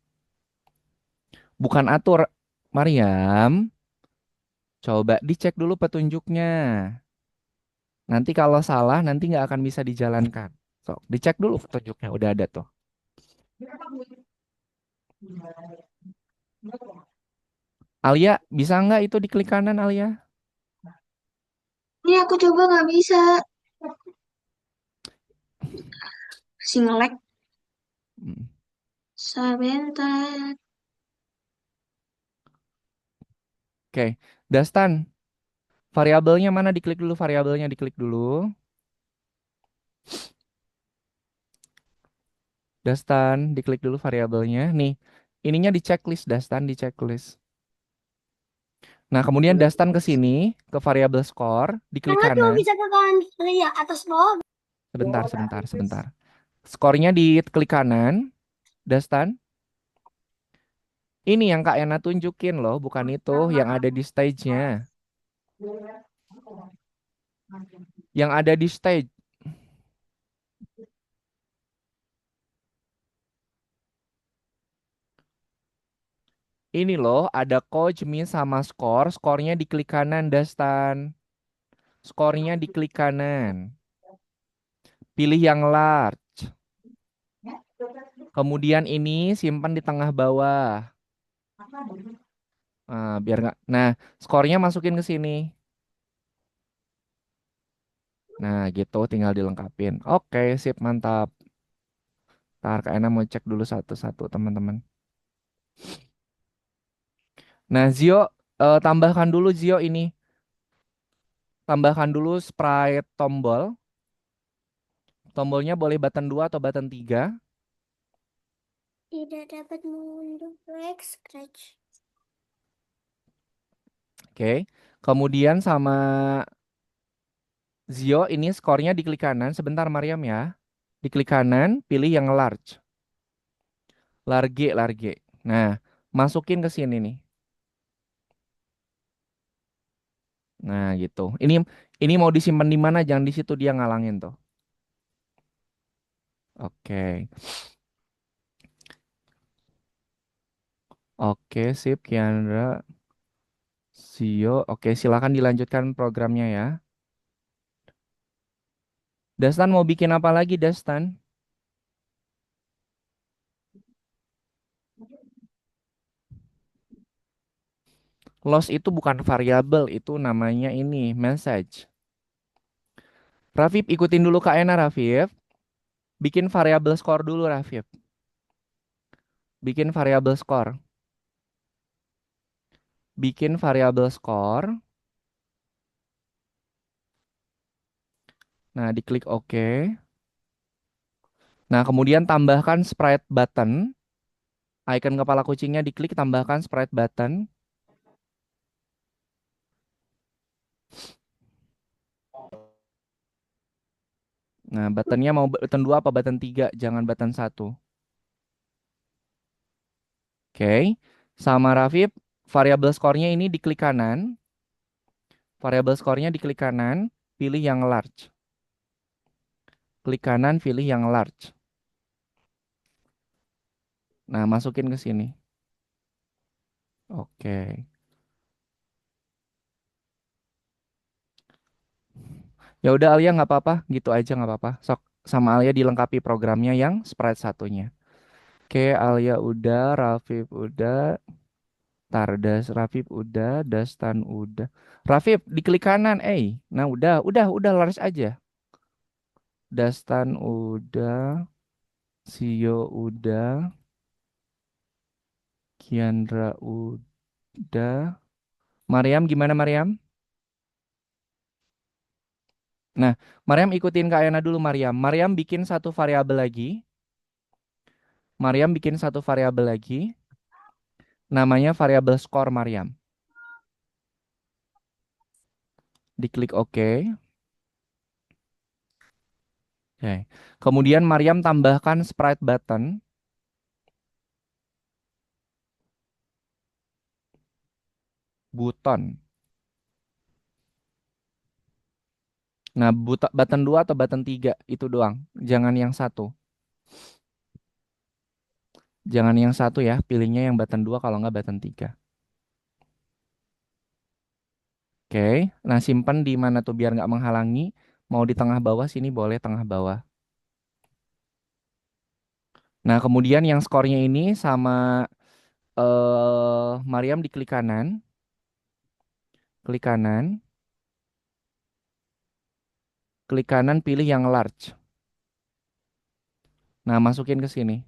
Bukan atur, Mariam. Coba dicek dulu petunjuknya. Nanti kalau salah, nanti nggak akan bisa dijalankan. So, dicek dulu petunjuknya. Udah ada tuh. Alia, bisa nggak itu diklik kanan, Alia? Ini aku coba nggak bisa. Singlek. Hmm. Sebentar. Oke, Dastan, variabelnya mana? Diklik dulu variabelnya, diklik dulu. Dastan, diklik dulu variabelnya. Nih, ininya di checklist, Dastan di checklist. Nah, kemudian Dastan ke sini, ke variabel score, diklik Karena cuma kanan. bisa ke kanan ya atas bawah. Sebentar, sebentar, sebentar. Skornya diklik kanan, Dastan. Ini yang Kak Ena tunjukin loh, bukan itu yang ada di stage-nya. Yang ada di stage. Ini loh, ada coach, min sama skor. Skornya di klik kanan, Dastan. Skornya di klik kanan. Pilih yang large. Kemudian ini simpan di tengah bawah. Nah, biar nggak. Nah, skornya masukin ke sini. Nah, gitu tinggal dilengkapin. Oke, sip, mantap. Ntar Kak Ena mau cek dulu satu-satu, teman-teman. Nah, Zio, tambahkan dulu Zio ini. Tambahkan dulu sprite tombol. Tombolnya boleh button 2 atau button 3. Tidak dapat mengunduh proyek Scratch. Oke. Kemudian sama Zio ini skornya di klik kanan. Sebentar Mariam ya. Di klik kanan, pilih yang large. Large, large. Nah, masukin ke sini nih. Nah, gitu. Ini mau disimpan di mana? Jangan di situ, dia ngalangin tuh. Oke. Oke, sip, Kiandra. Zio. Oke, silakan dilanjutkan programnya ya. Dastan mau bikin apa lagi, Dastan? Loss itu bukan variabel, itu namanya ini message. Rafif, ikutin dulu Kak Ena, Rafif. Bikin variabel skor dulu, Rafif. Bikin variabel skor. Bikin variabel skor. Nah, diklik OK. Nah, kemudian tambahkan sprite button. Icon kepala kucingnya diklik, tambahkan sprite button. Nah, buttonnya mau button 2 apa button 3? Jangan button 1. Oke. Sama Rafif, variabel skornya ini diklik kanan. Variabel skornya diklik kanan, pilih yang large. Klik kanan, pilih yang large. Nah, masukin ke sini. Oke. Ya udah Alia nggak apa-apa, gitu aja nggak apa-apa. Sok sama Alia dilengkapi programnya yang sprite satunya. Oke, Alia udah, Rafif udah, Tardas, Rafif udah, Dastan udah. Rafif diklik kanan, Nah udah large aja. Dastan udah, Sio udah, Kiandra udah. Mariam gimana Mariam? Nah, Mariam ikutin Kak Ayana dulu Mariam. Mariam bikin satu variabel lagi. Mariam bikin satu variabel lagi. Namanya variabel skor Mariam. Diklik OK. Oke. Kemudian Mariam tambahkan sprite button. Button. Nah, button 2 atau button 3 itu doang. Jangan yang satu. Jangan yang satu ya. Pilihnya yang button 2 kalau nggak button 3. Oke. Nah, simpan di mana tuh biar nggak menghalangi. Mau di tengah bawah sini boleh tengah bawah. Nah, kemudian yang skornya ini sama Mariam diklik kanan. Klik kanan. Klik kanan pilih yang large. Nah, masukin ke sini.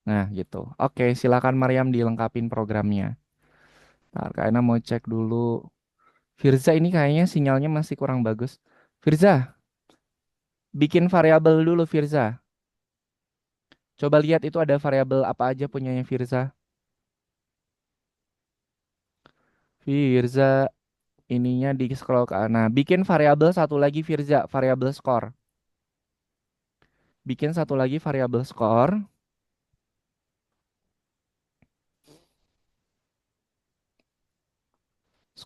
Nah, gitu. Oke, silakan Mariam dilengkapin programnya. Ntar Kak Ena mau cek dulu. Firza ini kayaknya sinyalnya masih kurang bagus. Firza, bikin variabel dulu Firza. Coba lihat itu ada variabel apa aja punyanya Firza. Firza, ininya di scroll ke kanan. Bikin variabel satu lagi Firza, variabel skor. Bikin satu lagi variabel skor.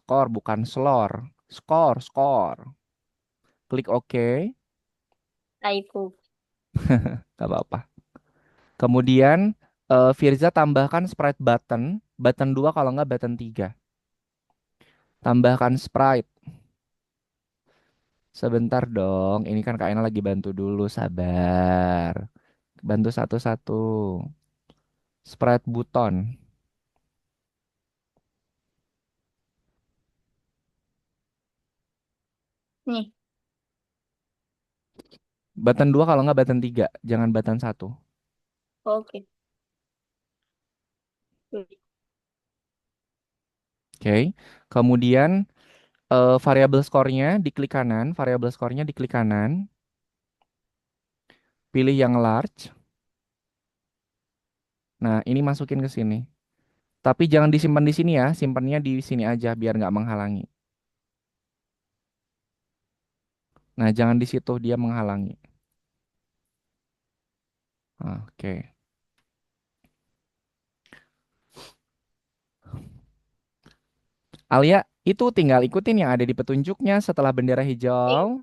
skor bukan slor. Skor, skor. Klik OK, Typo. nggak apa-apa. Kemudian Firza tambahkan sprite button, button 2 kalau nggak button 3. Tambahkan sprite. Sebentar dong, ini kan Kak Ena lagi bantu dulu, sabar. Bantu satu-satu. Sprite button. Nih, Button 2 kalau nggak button 3, jangan button satu. oke. Oke. Kemudian variabel skornya diklik kanan, variabel skornya diklik kanan, pilih yang large. Nah, ini masukin ke sini. Tapi jangan disimpan di sini ya, simpannya di sini aja biar nggak menghalangi. Nah, jangan di situ dia menghalangi. Oke. Alia, itu tinggal ikutin yang ada di petunjuknya setelah bendera hijau,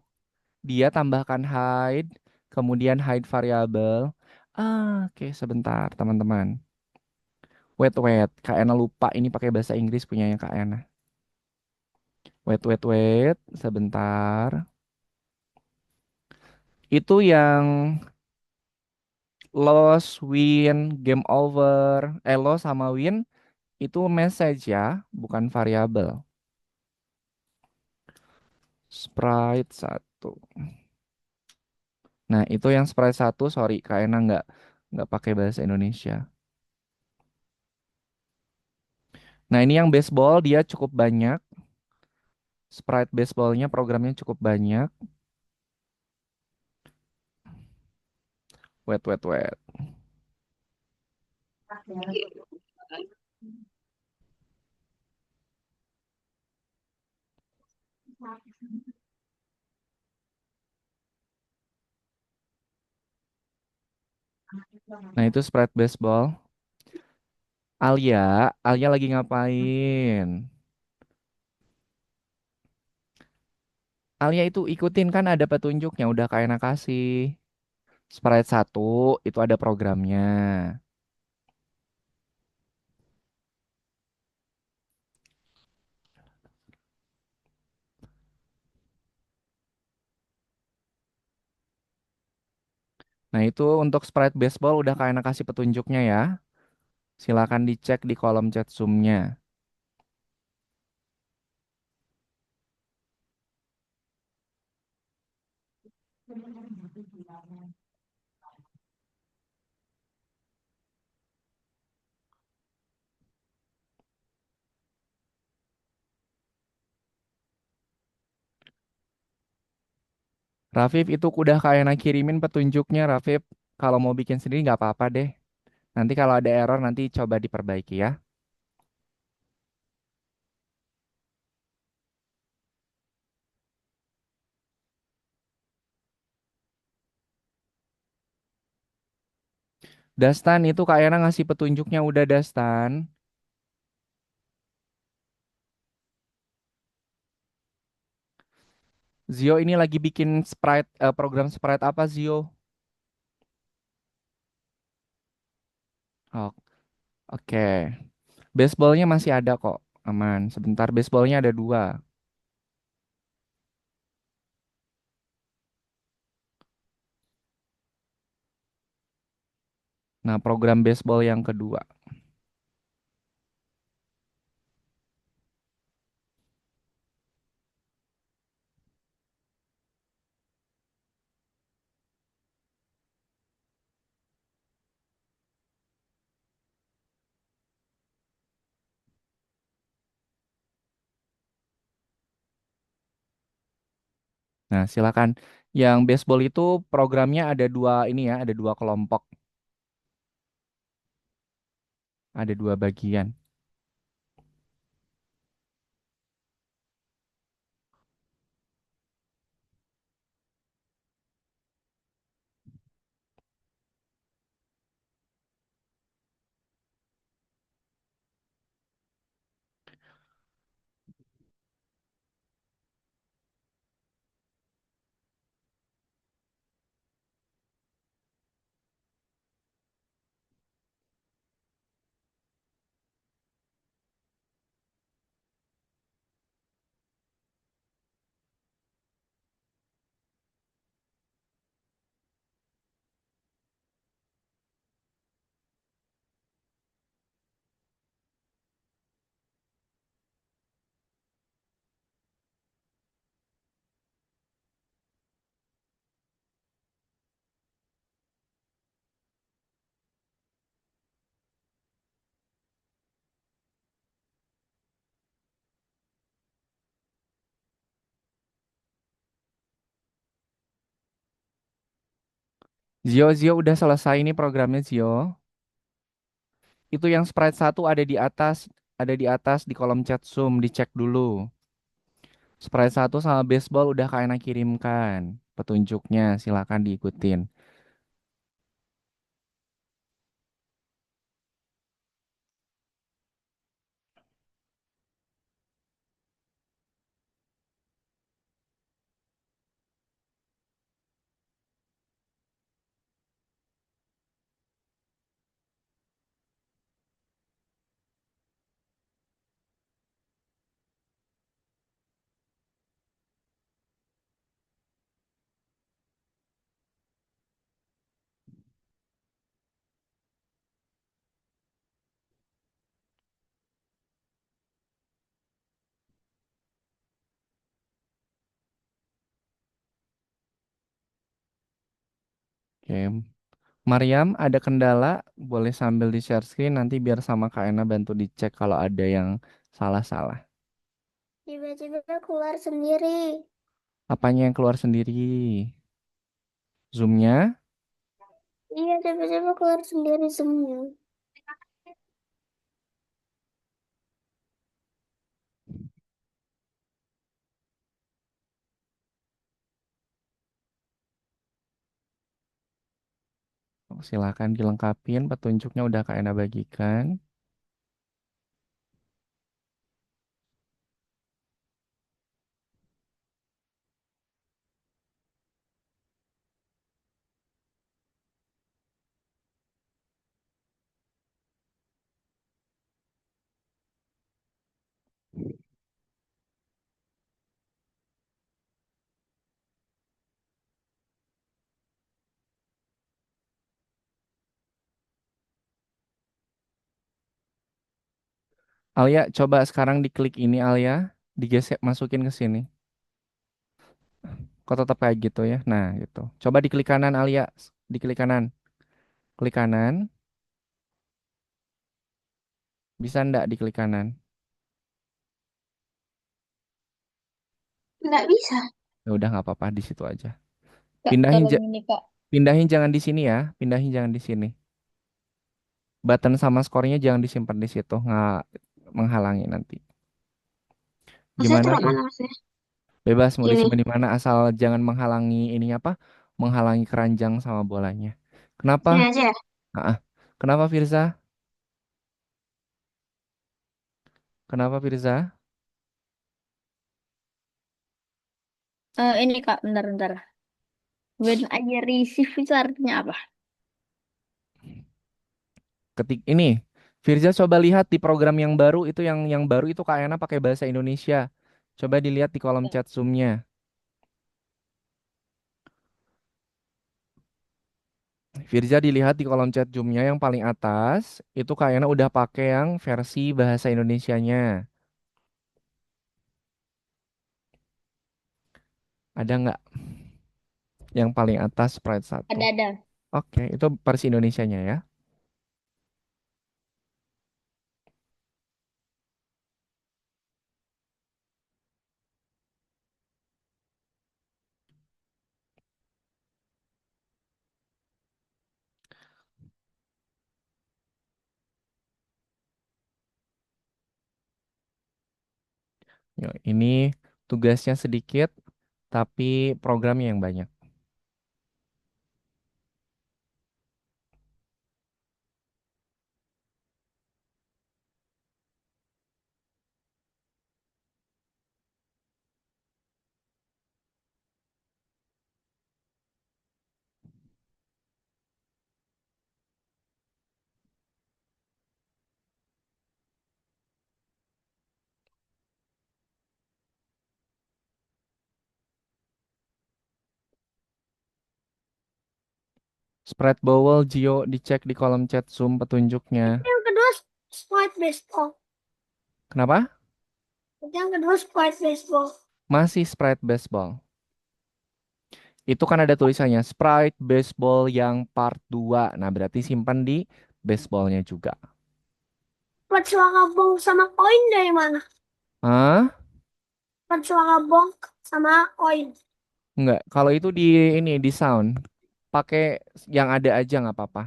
dia tambahkan hide, kemudian hide variabel. Oke, sebentar teman-teman. Wait, wait. Kak Ena lupa ini pakai bahasa Inggris punyanya Kak Ena. Wait, wait, wait. Sebentar. Itu yang loss, win, game over, loss sama win itu message ya, bukan variabel. Sprite satu. Nah, itu yang sprite satu, sorry, Kak Ena nggak pakai bahasa Indonesia. Nah, ini yang baseball dia cukup banyak. Sprite baseballnya programnya cukup banyak. Wait, wait, wait. Nah, itu sprite baseball. Alia, Alia lagi ngapain? Alia itu ikutin kan ada petunjuknya udah kayak enak kasih. Sprite satu itu ada programnya. Nah, itu untuk sprite baseball udah kayak enak kasih petunjuknya ya. Silakan dicek di kolom chat Zoom-nya. Rafif itu udah kayak enak kirimin petunjuknya Rafif. Kalau mau bikin sendiri nggak apa-apa deh. Nanti kalau ada error nanti coba diperbaiki ya. Dastan itu Kak Yana ngasih petunjuknya udah Dastan. Zio ini lagi bikin sprite program sprite apa Zio? Oh, oke. Baseballnya masih ada kok. Aman. Sebentar baseballnya ada dua. Nah, program baseball yang kedua. Nah, silakan. Yang baseball itu programnya ada dua ini ya, ada dua kelompok, ada dua bagian. Zio udah selesai ini programnya Zio. Itu yang sprite satu ada di atas di kolom chat Zoom, dicek dulu. Sprite satu sama baseball udah Kak Ena kirimkan petunjuknya, silakan diikutin. Oke, Mariam ada kendala, boleh sambil di share screen nanti biar sama Kak Ena bantu dicek kalau ada yang salah-salah. Tiba-tiba keluar sendiri. Apanya yang keluar sendiri? Zoom-nya? Iya, tiba-tiba keluar sendiri semua. Oh, silakan dilengkapin petunjuknya udah Kak Ena bagikan. Alia, coba sekarang diklik ini Alia, digesek masukin ke sini. Kok tetap kayak gitu ya? Nah, gitu. Coba diklik kanan Alia, diklik kanan. Klik kanan, bisa ndak diklik kanan? Nggak bisa. Ya udah nggak apa-apa di situ aja. Kak, Pindahin tolong ini Kak. pindahin jangan di sini ya, pindahin jangan di sini. Button sama skornya jangan disimpan di situ, nggak menghalangi nanti. Maksudnya Gimana taruh tuh? mana maksudnya? Bebas mau Gini. disimpan di mana asal jangan menghalangi ini apa? Menghalangi keranjang sama bolanya. Kenapa? Sini aja ya. Ah, kenapa Firza? Kenapa Firza? Ini Kak, bentar-bentar. When I receive itu artinya apa? Ketik ini, Firza coba lihat di program yang baru itu yang baru itu Kak Ena pakai bahasa Indonesia. Coba dilihat di kolom chat Zoom-nya. Firza dilihat di kolom chat Zoom-nya yang paling atas, itu Kak Ena udah pakai yang versi bahasa Indonesianya. Ada nggak yang paling atas Sprite satu? Ada. Oke, itu versi Indonesianya ya. Yuk, ini tugasnya sedikit, tapi programnya yang banyak. Spread bowel Gio dicek di kolom chat Zoom petunjuknya. Yang kedua Sprite baseball. Kenapa? Yang kedua Sprite baseball. Masih Sprite baseball. Itu kan ada tulisannya Sprite baseball yang part 2. Nah, berarti simpan di baseballnya juga. Suara bong sama koin dari mana? Hah? Suara bong sama koin. Enggak, kalau itu di ini di sound. Pakai yang ada aja nggak apa-apa.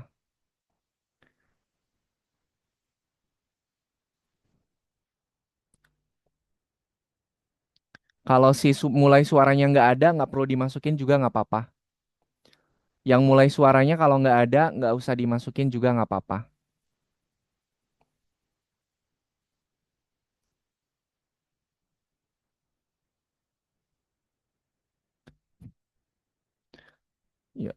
Kalau si mulai suaranya nggak ada, nggak perlu dimasukin juga nggak apa-apa. Yang mulai suaranya kalau nggak ada, nggak usah dimasukin juga nggak apa-apa. Ya.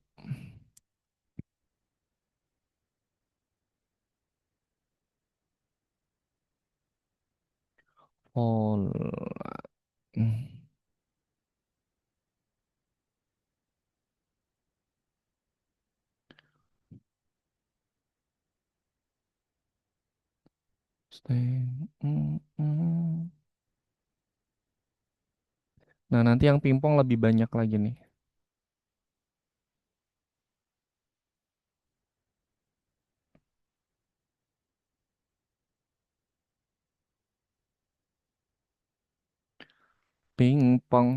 Oh, stay. Nah, nanti yang pingpong lebih banyak lagi nih. Pingpong.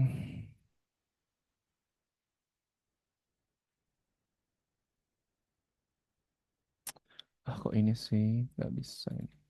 Ah, kok ini sih nggak bisa ini.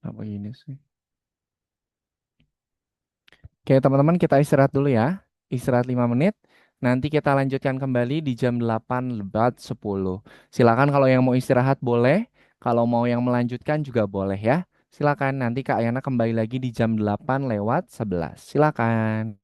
Apa ini sih? Oke, teman-teman kita istirahat dulu ya. Istirahat 5 menit. Nanti kita lanjutkan kembali di jam 8 lebat 10. Silakan kalau yang mau istirahat boleh. Kalau mau yang melanjutkan juga boleh ya. Silakan nanti Kak Ayana kembali lagi di jam 8 lewat 11. Silakan.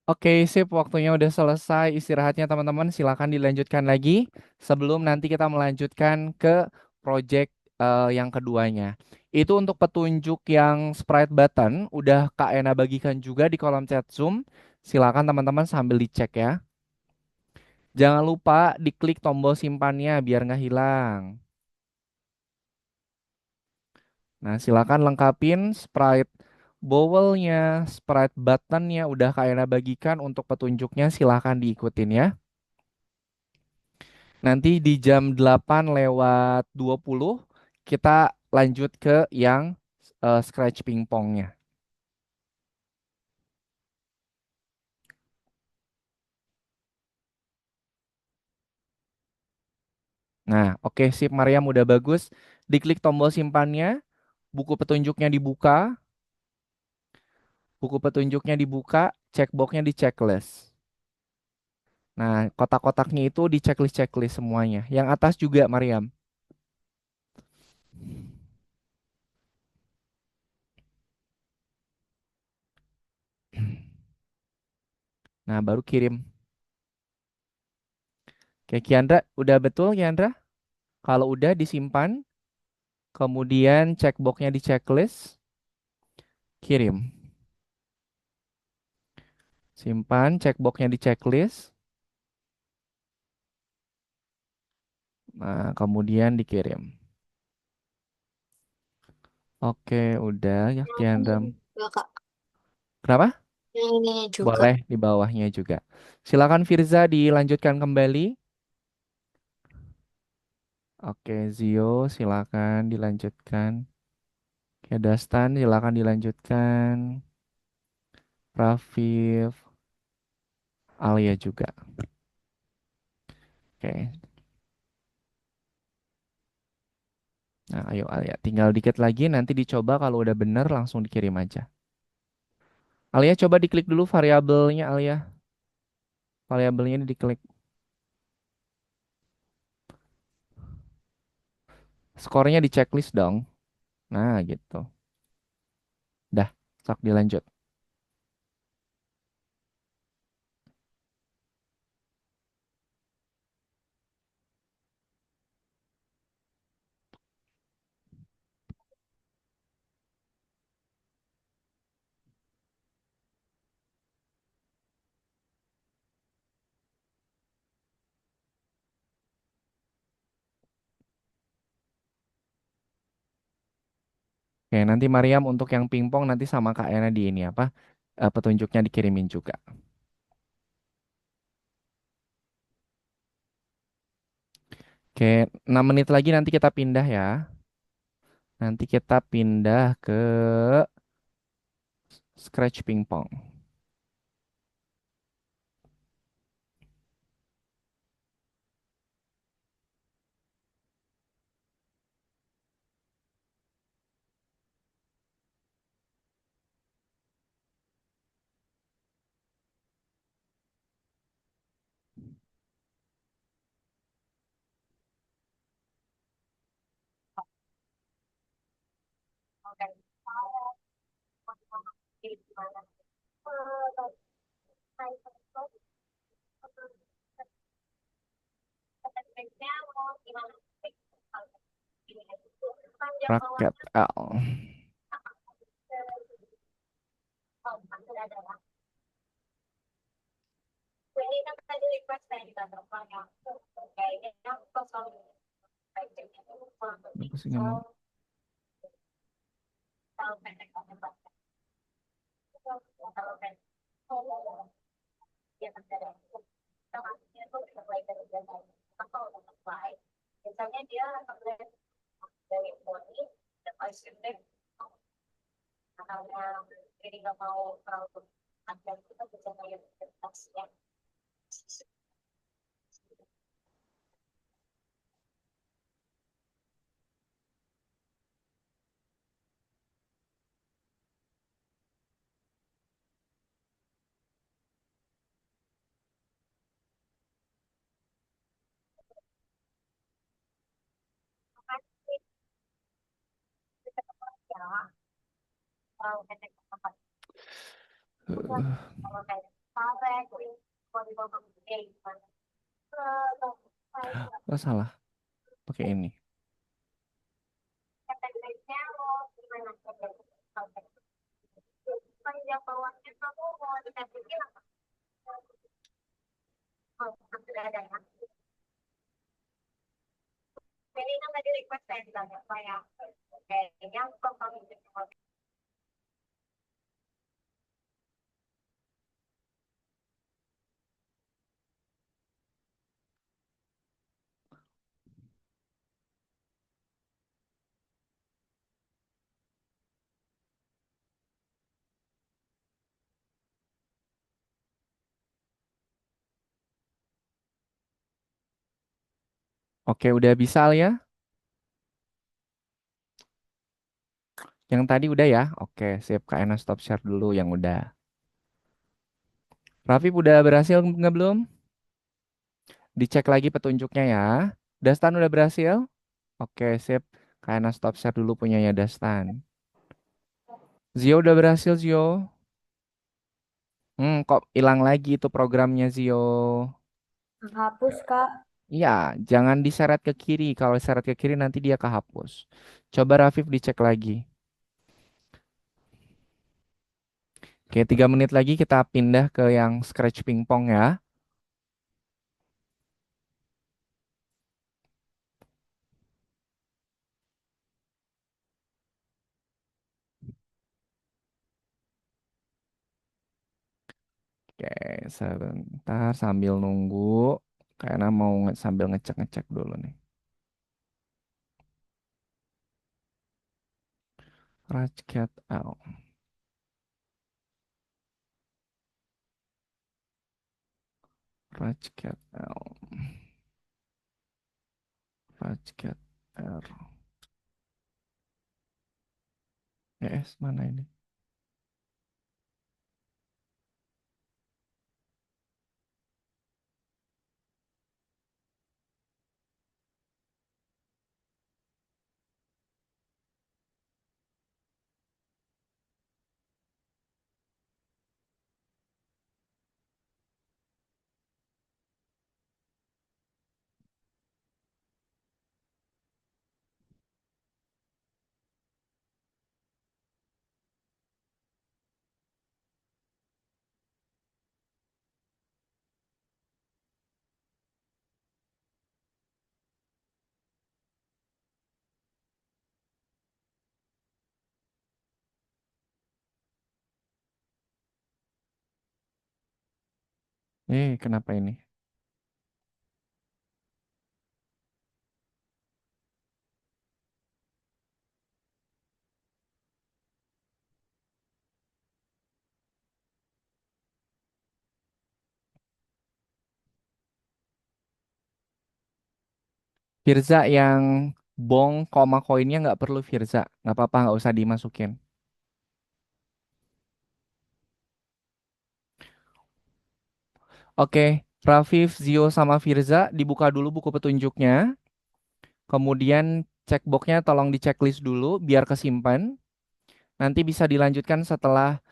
Oke, sip. Waktunya udah selesai istirahatnya teman-teman. Silakan dilanjutkan lagi sebelum nanti kita melanjutkan ke project yang keduanya. Itu untuk petunjuk yang sprite button udah Kak Ena bagikan juga di kolom chat Zoom. Silakan teman-teman sambil dicek ya. Jangan lupa diklik tombol simpannya biar nggak hilang. Nah, silakan lengkapin sprite bowelnya, sprite buttonnya udah Kak Ena bagikan untuk petunjuknya silakan diikutin ya. Nanti di jam 8:20 kita lanjut ke yang scratch pingpongnya. Nah, oke sip Mariam udah bagus. Diklik tombol simpannya, buku petunjuknya dibuka, checkboxnya di checklist. Nah, kotak-kotaknya itu di checklist-checklist semuanya. Yang atas juga Mariam. Nah, baru kirim. Oke, Kiandra, udah betul Kiandra? Kalau udah disimpan, kemudian checkboxnya di checklist, kirim. Simpan, checkboxnya di checklist. Nah, kemudian dikirim. Oke, udah ya Yang Kiandra. ini juga, Kak. Kenapa? Yang ininya juga. Boleh di bawahnya juga. Silakan Firza dilanjutkan kembali. Oke, Zio silakan dilanjutkan. Oke, Dastan silakan dilanjutkan. Rafif, Alia juga. Oke. Nah, ayo Alia, tinggal dikit lagi nanti dicoba kalau udah bener langsung dikirim aja. Alia coba diklik dulu variabelnya Alia. Variabelnya diklik. Skornya di checklist dong. Nah, gitu. Dah, sok dilanjut. Oke, nanti Mariam untuk yang pingpong nanti sama Kak Ena di ini apa? Petunjuknya dikirimin juga. Oke, 6 menit lagi nanti kita pindah ya. Nanti kita pindah ke scratch pingpong. Raket L. Apa sih nggak mau? Oh, salah. Pakai ini. Oke, udah bisa ya? Yang tadi udah ya? Oke, sip. Kak Ena stop share dulu yang udah. Rafif udah berhasil nggak belum? Dicek lagi petunjuknya ya. Dastan udah berhasil? Oke, sip. Kak Ena stop share dulu punyanya Dastan. Zio udah berhasil, Zio. Kok hilang lagi itu programnya, Zio? Hapus, Kak. Iya, jangan diseret ke kiri. Kalau seret ke kiri nanti dia kehapus. Coba Rafif dicek lagi. Oke, 3 menit lagi kita pindah ke yang scratch pingpong ya. Oke, sebentar sambil nunggu. Karena mau sambil ngecek-ngecek dulu nih. Rajkat L. Rajkat L. Rajkat R. ES mana ini? Kenapa ini? Firza yang bong koma koinnya nggak perlu Firza. Nggak apa-apa, nggak usah dimasukin. Oke, Rafif, Zio, sama Firza dibuka dulu buku petunjuknya. Kemudian checkboxnya tolong di checklist dulu biar kesimpan. Nanti bisa dilanjutkan setelah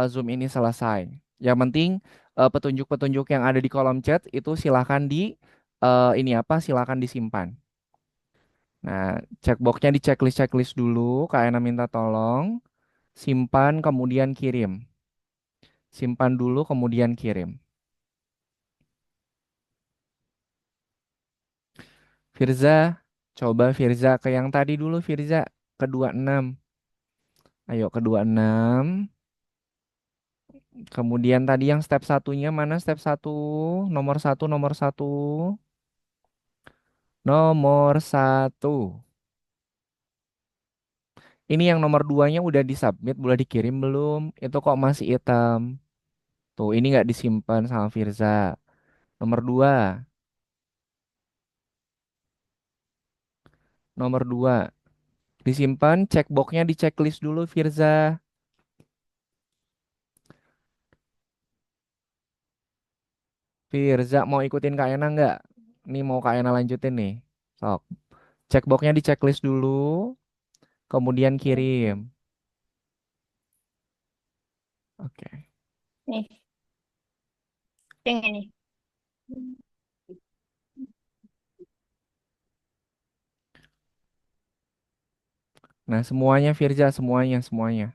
Zoom ini selesai. Yang penting petunjuk-petunjuk yang ada di kolom chat itu silahkan ini apa? Silahkan disimpan. Nah, checkboxnya di checklist dulu. Kak Ena minta tolong simpan kemudian kirim. Simpan dulu kemudian kirim. Firza, coba Firza ke yang tadi dulu Firza, ke 26. Ayo ke 26. Kemudian tadi yang step satunya mana step satu? Nomor satu, nomor satu. Nomor satu. Ini yang nomor duanya udah disubmit, boleh dikirim belum? Itu kok masih hitam. Tuh, ini nggak disimpan sama Firza. Nomor dua. Nomor dua. Disimpan, checkboxnya di checklist dulu Firza. Firza mau ikutin Kak Ena nggak? Nih mau Kak Ena lanjutin nih. Sok. Checkboxnya di checklist dulu, kemudian kirim. Oke. Nih. Yang ini. Nah, semuanya Firza, semuanya.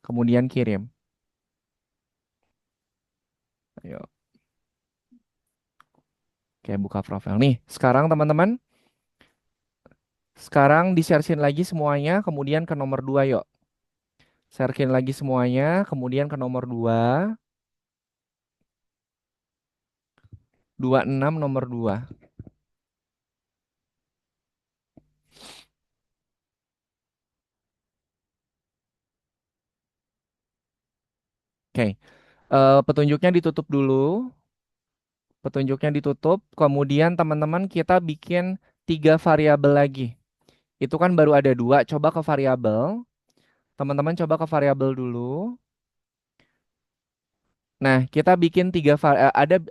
Kemudian kirim. Ayo. Oke, buka profil. Nih, sekarang teman-teman, sekarang di-sharein lagi semuanya, kemudian ke nomor 2 yuk. Sharein lagi semuanya, kemudian ke nomor 26 nomor 2. Oke, petunjuknya ditutup dulu. Petunjuknya ditutup, kemudian teman-teman kita bikin 3 variabel lagi. Itu kan baru ada 2, coba ke variabel. Teman-teman coba ke variabel dulu. Nah, kita bikin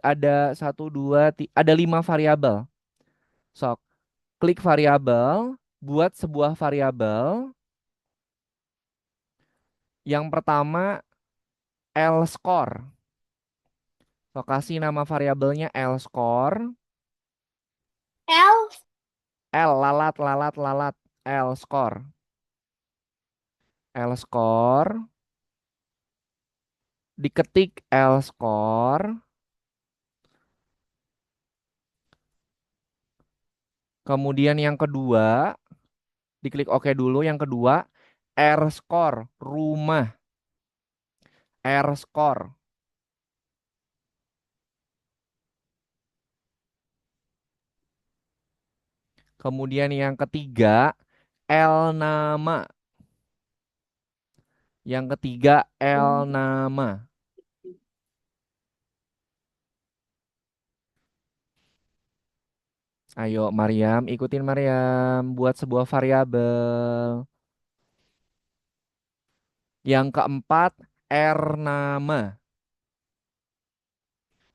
ada satu dua ada 5 variabel. Sok, klik variabel, buat sebuah variabel. Yang pertama L score. So, kasih nama variabelnya L score. L. L lalat lalat lalat. L score. L score. Diketik L score. Kemudian yang kedua, diklik OK dulu. Yang kedua, R score rumah. R score. Kemudian yang ketiga, L nama. Yang ketiga, L nama. Ayo, Mariam, ikutin Mariam. Buat sebuah variabel. Yang keempat, R nama.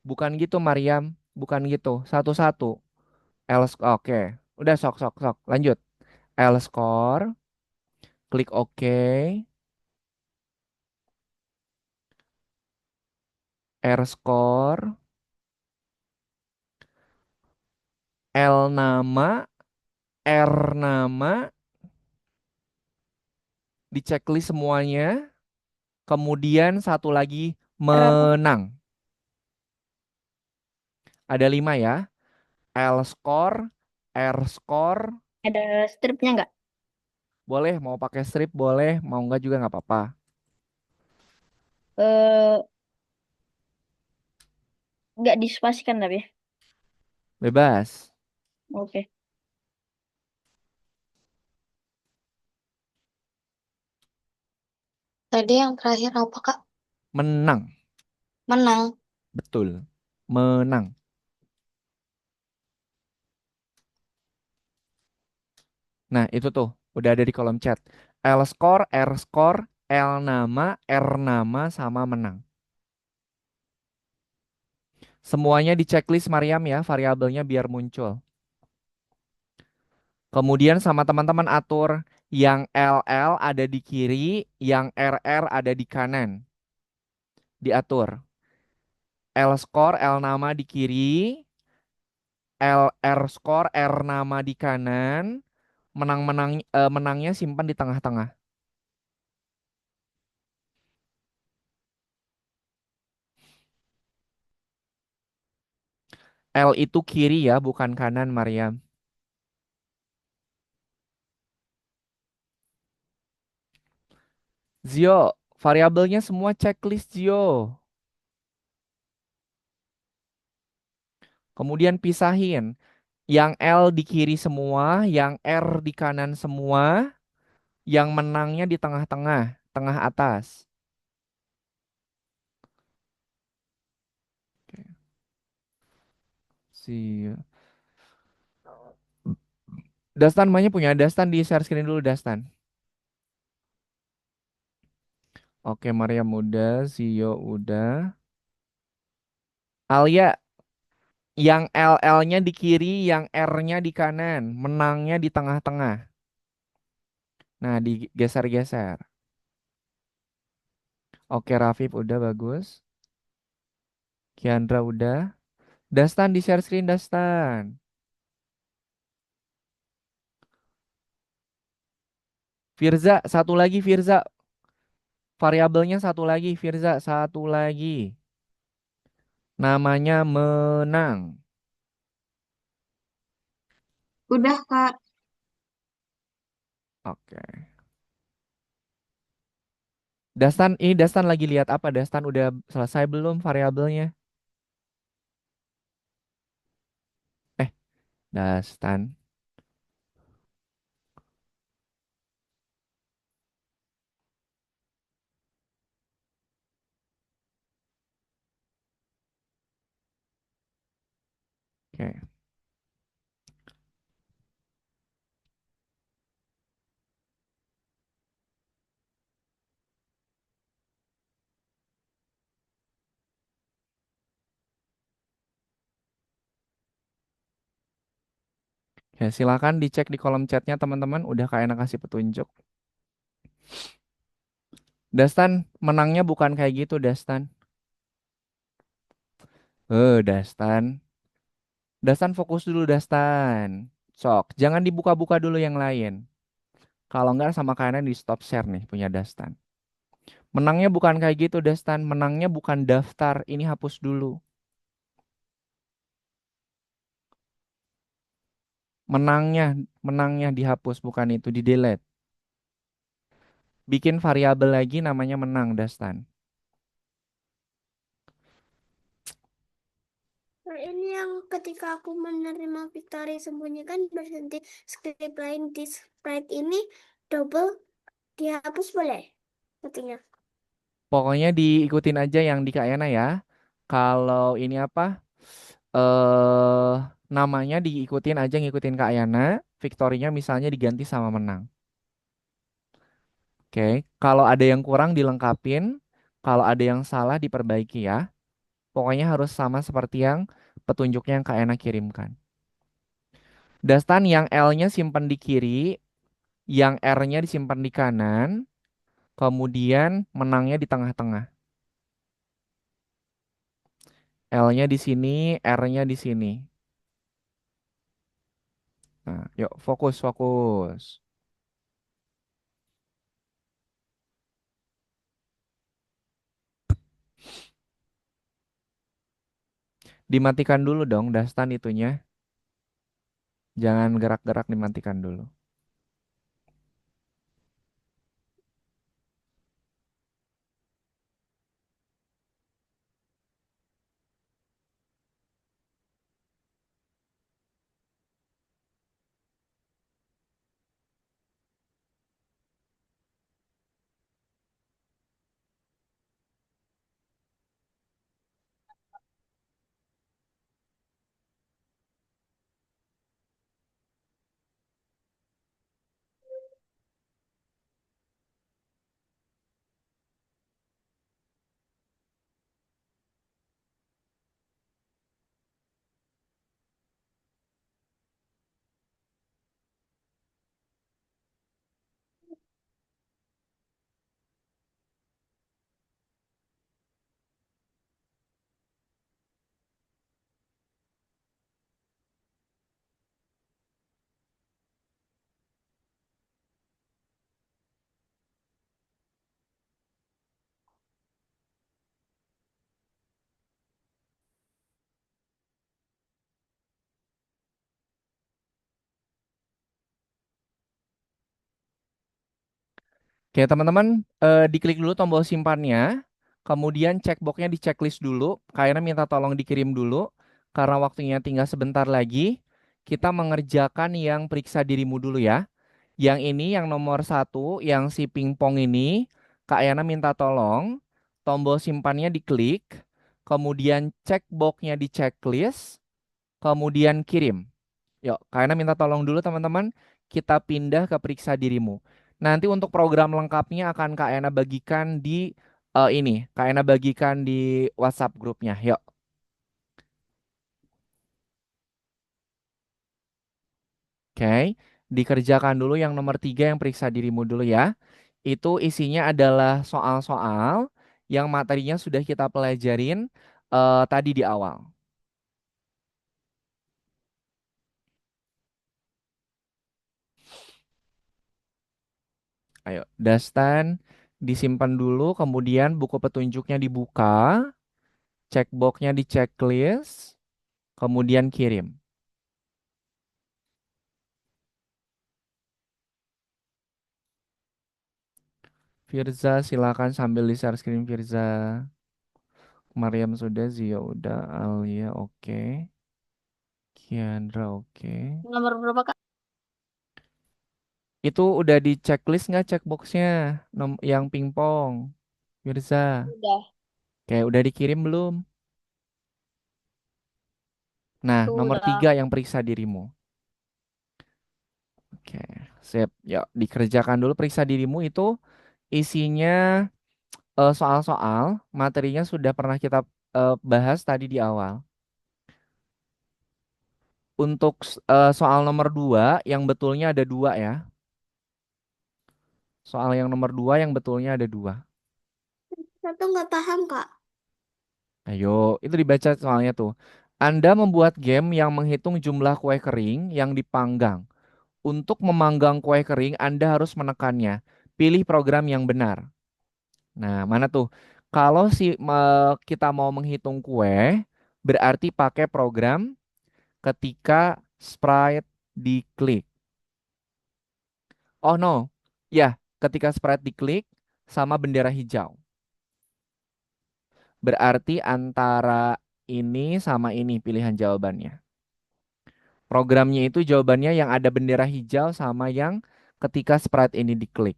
Bukan gitu, Mariam. Bukan gitu. Satu-satu. Oke. Udah, sok, sok, sok. Lanjut. L score. Klik OK. R score. L nama. R nama. Di checklist semuanya. Kemudian satu lagi, Berapa? menang. Ada 5 ya. L score, R score. Ada stripnya nggak? Boleh, mau pakai strip boleh, mau enggak juga nggak apa-apa. Eh, nggak dispasikan tapi ya. Bebas. Oke. Tadi yang terakhir apa, Kak? Menang. Menang. Betul. Menang. Nah, itu tuh udah ada di kolom chat. L score, R score, L nama, R nama sama menang. Semuanya di checklist Mariam ya, variabelnya biar muncul. Kemudian sama teman-teman atur yang LL ada di kiri, yang RR ada di kanan. Diatur. L score, L nama di kiri, L R score, R nama di kanan. Menangnya simpan di tengah-tengah. L itu kiri ya, bukan kanan, Mariam. Zio, variabelnya semua checklist Zio. Kemudian pisahin. Yang L di kiri semua, yang R di kanan semua, yang menangnya di tengah-tengah, tengah atas. Oke. Si Dastan namanya punya Dastan di share screen dulu Dastan. Oke, Mariam udah, Zio udah. Alia, yang LL-nya di kiri, yang R-nya di kanan, menangnya di tengah-tengah. Nah, digeser-geser. Oke, Rafif udah bagus. Kiandra udah. Dastan di share screen Dastan. Firza, satu lagi Firza. Variabelnya satu lagi Firza, satu lagi. Namanya menang. Udah, Kak. Oke. Dastan, ini Dastan lagi lihat apa? Dastan udah selesai belum variabelnya? Eh, Dastan. Oke. Ya, silakan dicek di kolom chatnya teman-teman. Udah Kak Ena kasih petunjuk. Dastan, menangnya bukan kayak gitu, Dastan. Dastan. Dastan fokus dulu, Dastan. Sok, jangan dibuka-buka dulu yang lain. Kalau nggak sama Kak Ena di stop share nih punya Dastan. Menangnya bukan kayak gitu, Dastan. Menangnya bukan daftar. Ini hapus dulu. Menangnya, menangnya dihapus, bukan itu, di delete. Bikin variabel lagi namanya menang, Dastan. Nah, ini yang ketika aku menerima Victory sembunyikan berhenti script lain di sprite ini double dihapus boleh artinya. Pokoknya diikutin aja yang di Kak Yana ya. Kalau ini apa? eh Namanya diikutin aja, ngikutin Kak Yana. Victorinya misalnya diganti sama menang. Oke, kalau ada yang kurang dilengkapin, kalau ada yang salah diperbaiki ya. Pokoknya harus sama seperti yang petunjuknya yang Kak Yana kirimkan. Dastan yang L-nya simpan di kiri, yang R-nya disimpan di kanan, kemudian menangnya di tengah-tengah. L-nya di sini, R-nya di sini. Nah, yuk fokus, fokus. Dimatikan dulu dong, Dastan itunya. Jangan gerak-gerak, dimatikan dulu. Oke, teman-teman, diklik dulu tombol simpannya. Kemudian checkboxnya di checklist dulu. Kayaknya minta tolong dikirim dulu. Karena waktunya tinggal sebentar lagi. Kita mengerjakan yang periksa dirimu dulu ya. Yang ini, yang nomor satu, yang si pingpong ini, Kak Yana minta tolong, tombol simpannya diklik, kemudian checkboxnya di checklist, kemudian kirim. Yuk, Kak Yana minta tolong dulu teman-teman, kita pindah ke periksa dirimu. Nanti untuk program lengkapnya akan Kak Yana bagikan di Kak Yana bagikan di WhatsApp grupnya. Yuk, oke. Dikerjakan dulu yang nomor tiga, yang periksa dirimu dulu ya. Itu isinya adalah soal-soal yang materinya sudah kita pelajarin tadi di awal. Ayo, Dastan disimpan dulu, kemudian buku petunjuknya dibuka, checkboxnya di checklist, kemudian kirim. Firza, silakan sambil di share screen Firza. Mariam sudah, Zia udah, Alia oke, Kiandra oke. Nomor berapa, Kak? Itu udah di checklist nggak checkboxnya? Yang pingpong, Firza. Udah. Kayak udah dikirim belum? Nah, nomor Sudah. 3 yang periksa dirimu. Oke, sip. Yuk, dikerjakan dulu periksa dirimu itu isinya soal-soal materinya sudah pernah kita bahas tadi di awal. Untuk soal nomor 2 yang betulnya ada 2 ya. Soal yang nomor 2 yang betulnya ada 2. Satu nggak paham, Kak. Ayo, itu dibaca soalnya tuh. Anda membuat game yang menghitung jumlah kue kering yang dipanggang. Untuk memanggang kue kering, Anda harus menekannya. Pilih program yang benar. Nah, mana tuh? Kalau kita mau menghitung kue, berarti pakai program ketika sprite diklik. Oh no, ya, ketika sprite diklik sama bendera hijau. Berarti antara ini sama ini pilihan jawabannya. Programnya itu jawabannya yang ada bendera hijau sama yang ketika sprite ini diklik.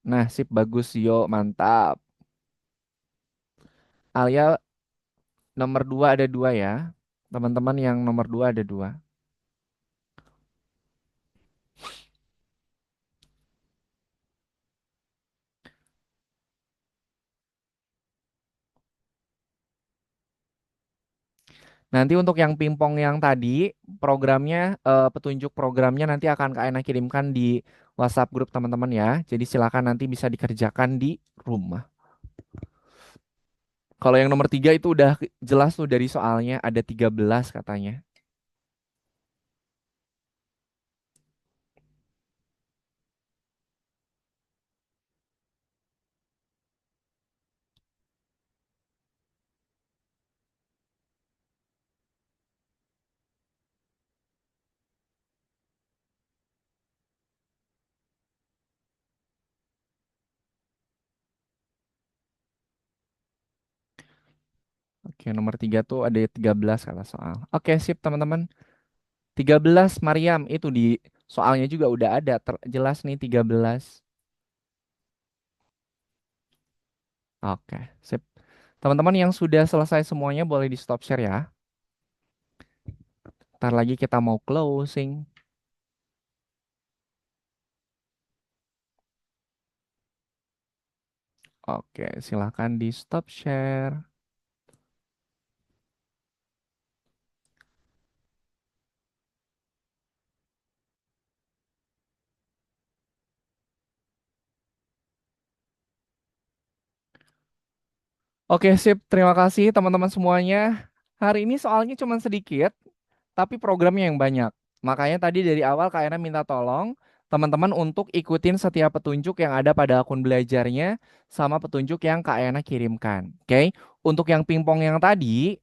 Nah, sip bagus yo, mantap. Alia nomor 2 ada 2 ya. Teman-teman yang nomor 2 ada 2. Nanti untuk yang pingpong yang tadi, programnya, petunjuk programnya nanti akan Kak Ena kirimkan di WhatsApp grup teman-teman ya. Jadi silakan nanti bisa dikerjakan di rumah. Kalau yang nomor 3 itu udah jelas tuh dari soalnya ada 13 katanya. Oke, nomor 3 tuh ada 13 kata soal. Oke, sip teman-teman. 13 Mariam itu di soalnya juga udah ada jelas nih 13. Oke, sip. Teman-teman yang sudah selesai semuanya boleh di stop share ya. Ntar lagi kita mau closing. Oke, silahkan di stop share. Oke, sip. Terima kasih teman-teman semuanya. Hari ini soalnya cuma sedikit, tapi programnya yang banyak. Makanya tadi dari awal Kak Ena minta tolong teman-teman untuk ikutin setiap petunjuk yang ada pada akun belajarnya sama petunjuk yang Kak Ena kirimkan. Oke, untuk yang pingpong yang tadi,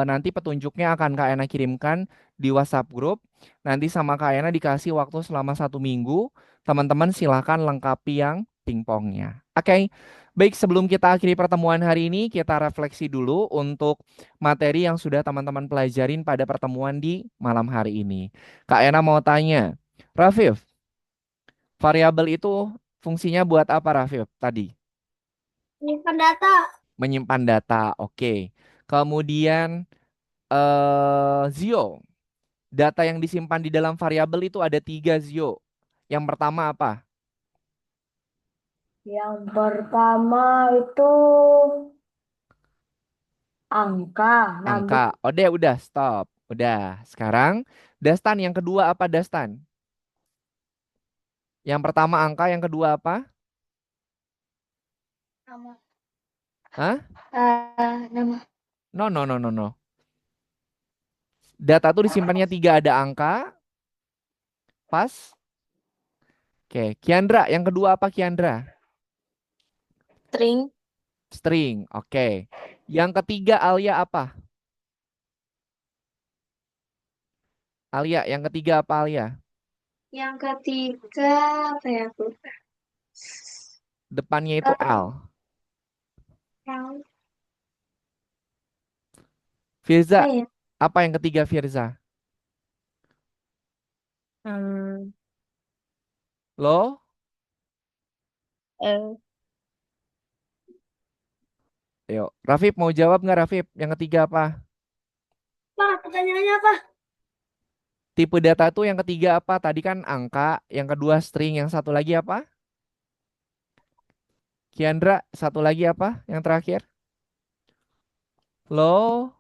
nanti petunjuknya akan Kak Ena kirimkan di WhatsApp grup. Nanti sama Kak Ena dikasih waktu selama 1 minggu. Teman-teman silahkan lengkapi yang pingpongnya. Oke, baik sebelum kita akhiri pertemuan hari ini, kita refleksi dulu untuk materi yang sudah teman-teman pelajarin pada pertemuan di malam hari ini. Kak Ena mau tanya, Rafif, variabel itu fungsinya buat apa Rafif tadi? Simpan data. Menyimpan data, oke. Kemudian Zio, data yang disimpan di dalam variabel itu ada 3 Zio. Yang pertama apa? Yang pertama itu angka, Angka. nambah Udah, stop. Udah. Sekarang Dastan yang kedua apa Dastan? Yang pertama angka, yang kedua apa? Nama. Hah? Nama. No, no, no, no, no. Data tuh disimpannya 3, ada angka. Pas. Oke, Kiandra, yang kedua apa Kiandra? String. String. Oke. Yang ketiga Alia apa? Alia, yang ketiga apa Alia? Yang ketiga apa ya, Bu? Depannya itu L. Yang Firza, apa ya? apa yang ketiga Firza? Hmm, Lo? eh, Yuk, Rafif mau jawab nggak Rafif? Yang ketiga apa? Pak, pertanyaannya apa? Tipe data tuh yang ketiga apa? Tadi kan angka, yang kedua string, yang satu lagi apa? Kiandra, satu lagi apa? Yang terakhir? Lo?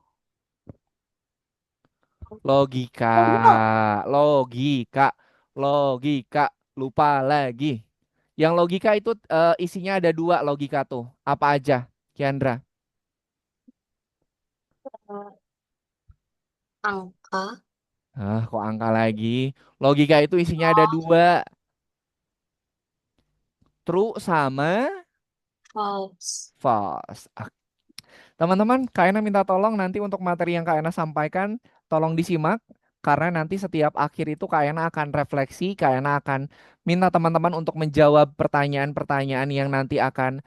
Logika, Goblok. logika, logika. Lupa lagi. Yang logika itu isinya ada 2 logika tuh. Apa aja, Kiandra? Angka. Kok angka lagi? Logika itu isinya ada 2. True sama False. false. Teman-teman, Kak Ena minta tolong nanti untuk materi yang Kak Ena sampaikan, tolong disimak. Karena nanti setiap akhir itu Kak Ena akan refleksi, Kak Ena akan minta teman-teman untuk menjawab pertanyaan-pertanyaan yang nanti akan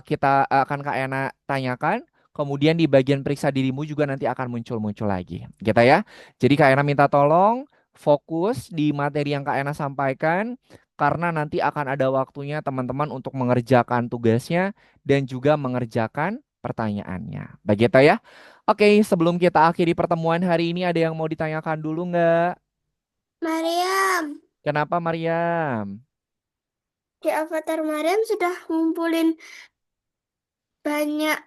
kita akan Kak Ena tanyakan. Kemudian di bagian periksa dirimu juga nanti akan muncul-muncul lagi. Gitu ya. Jadi Kak Ena minta tolong fokus di materi yang Kak Ena sampaikan. Karena nanti akan ada waktunya teman-teman untuk mengerjakan tugasnya dan juga mengerjakan pertanyaannya. Begitu ya. Oke, sebelum kita akhiri pertemuan hari ini ada yang mau ditanyakan dulu nggak? Mariam, Kenapa Mariam? di avatar Mariam sudah ngumpulin banyak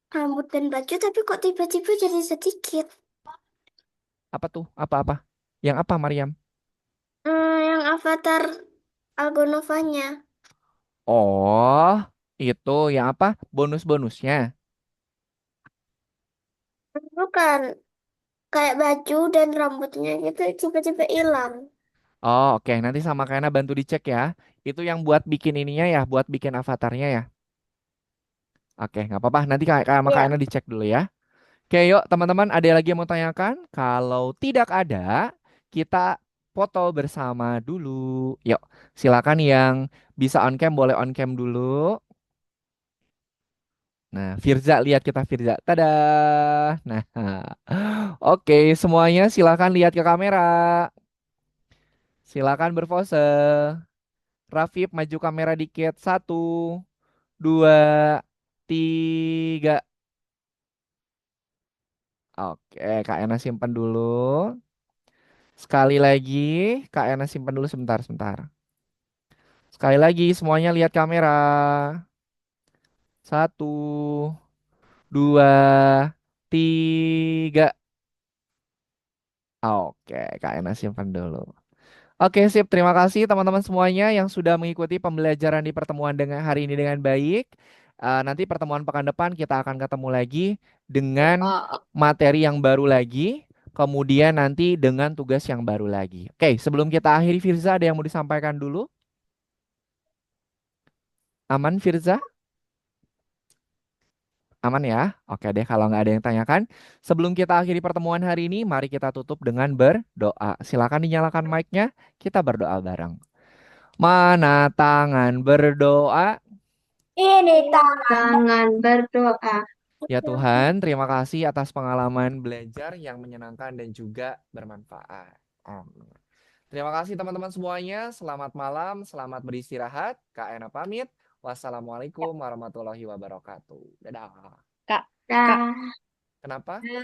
rambut dan baju, tapi kok tiba-tiba jadi sedikit? Apa tuh? Apa-apa? Yang apa Mariam? Yang avatar Algonovanya. Oh, itu yang apa? Bonus-bonusnya. Bukan, kayak baju dan rambutnya gitu tiba-tiba hilang. Oh, oke. Nanti sama Kayana bantu dicek ya. Itu yang buat bikin ininya ya, buat bikin avatarnya ya. Oke, nggak apa-apa. Nanti sama Ya, Kayana dicek dulu ya. Oke, yuk teman-teman, ada lagi yang mau tanyakan? Kalau tidak ada, kita foto bersama dulu. Yuk, silakan yang bisa on cam boleh on cam dulu. Nah, Firza, lihat kita Firza. Tada. Nah, oke, semuanya silakan lihat ke kamera. Silakan berpose. Rafif, maju kamera dikit. 1, 2, 3. Oke, Kak Ena simpen dulu. Sekali lagi, Kak Ena simpen dulu sebentar, sebentar. Sekali lagi, semuanya lihat kamera. 1, 2, 3. Oke, Kak Ena simpan dulu. Oke, sip. Terima kasih teman-teman semuanya yang sudah mengikuti pembelajaran di pertemuan dengan hari ini dengan baik. Nanti pertemuan pekan depan kita akan ketemu lagi dengan materi yang baru lagi. Kemudian nanti dengan tugas yang baru lagi. Oke, sebelum kita akhiri, Firza, ada yang mau disampaikan dulu? Aman, Firza? Aman ya? Oke deh, kalau nggak ada yang tanyakan. Sebelum kita akhiri pertemuan hari ini, mari kita tutup dengan berdoa. Silakan dinyalakan mic-nya, kita berdoa bareng. Mana tangan berdoa? ini tak. Jangan berdoa. Ya Tuhan, terima kasih atas pengalaman belajar yang menyenangkan dan juga bermanfaat. Amin. Terima kasih teman-teman semuanya. Selamat malam, selamat beristirahat. Kak Ena pamit. Wassalamualaikum warahmatullahi wabarakatuh. Dadah. Kak, Kak. Dah. Kenapa?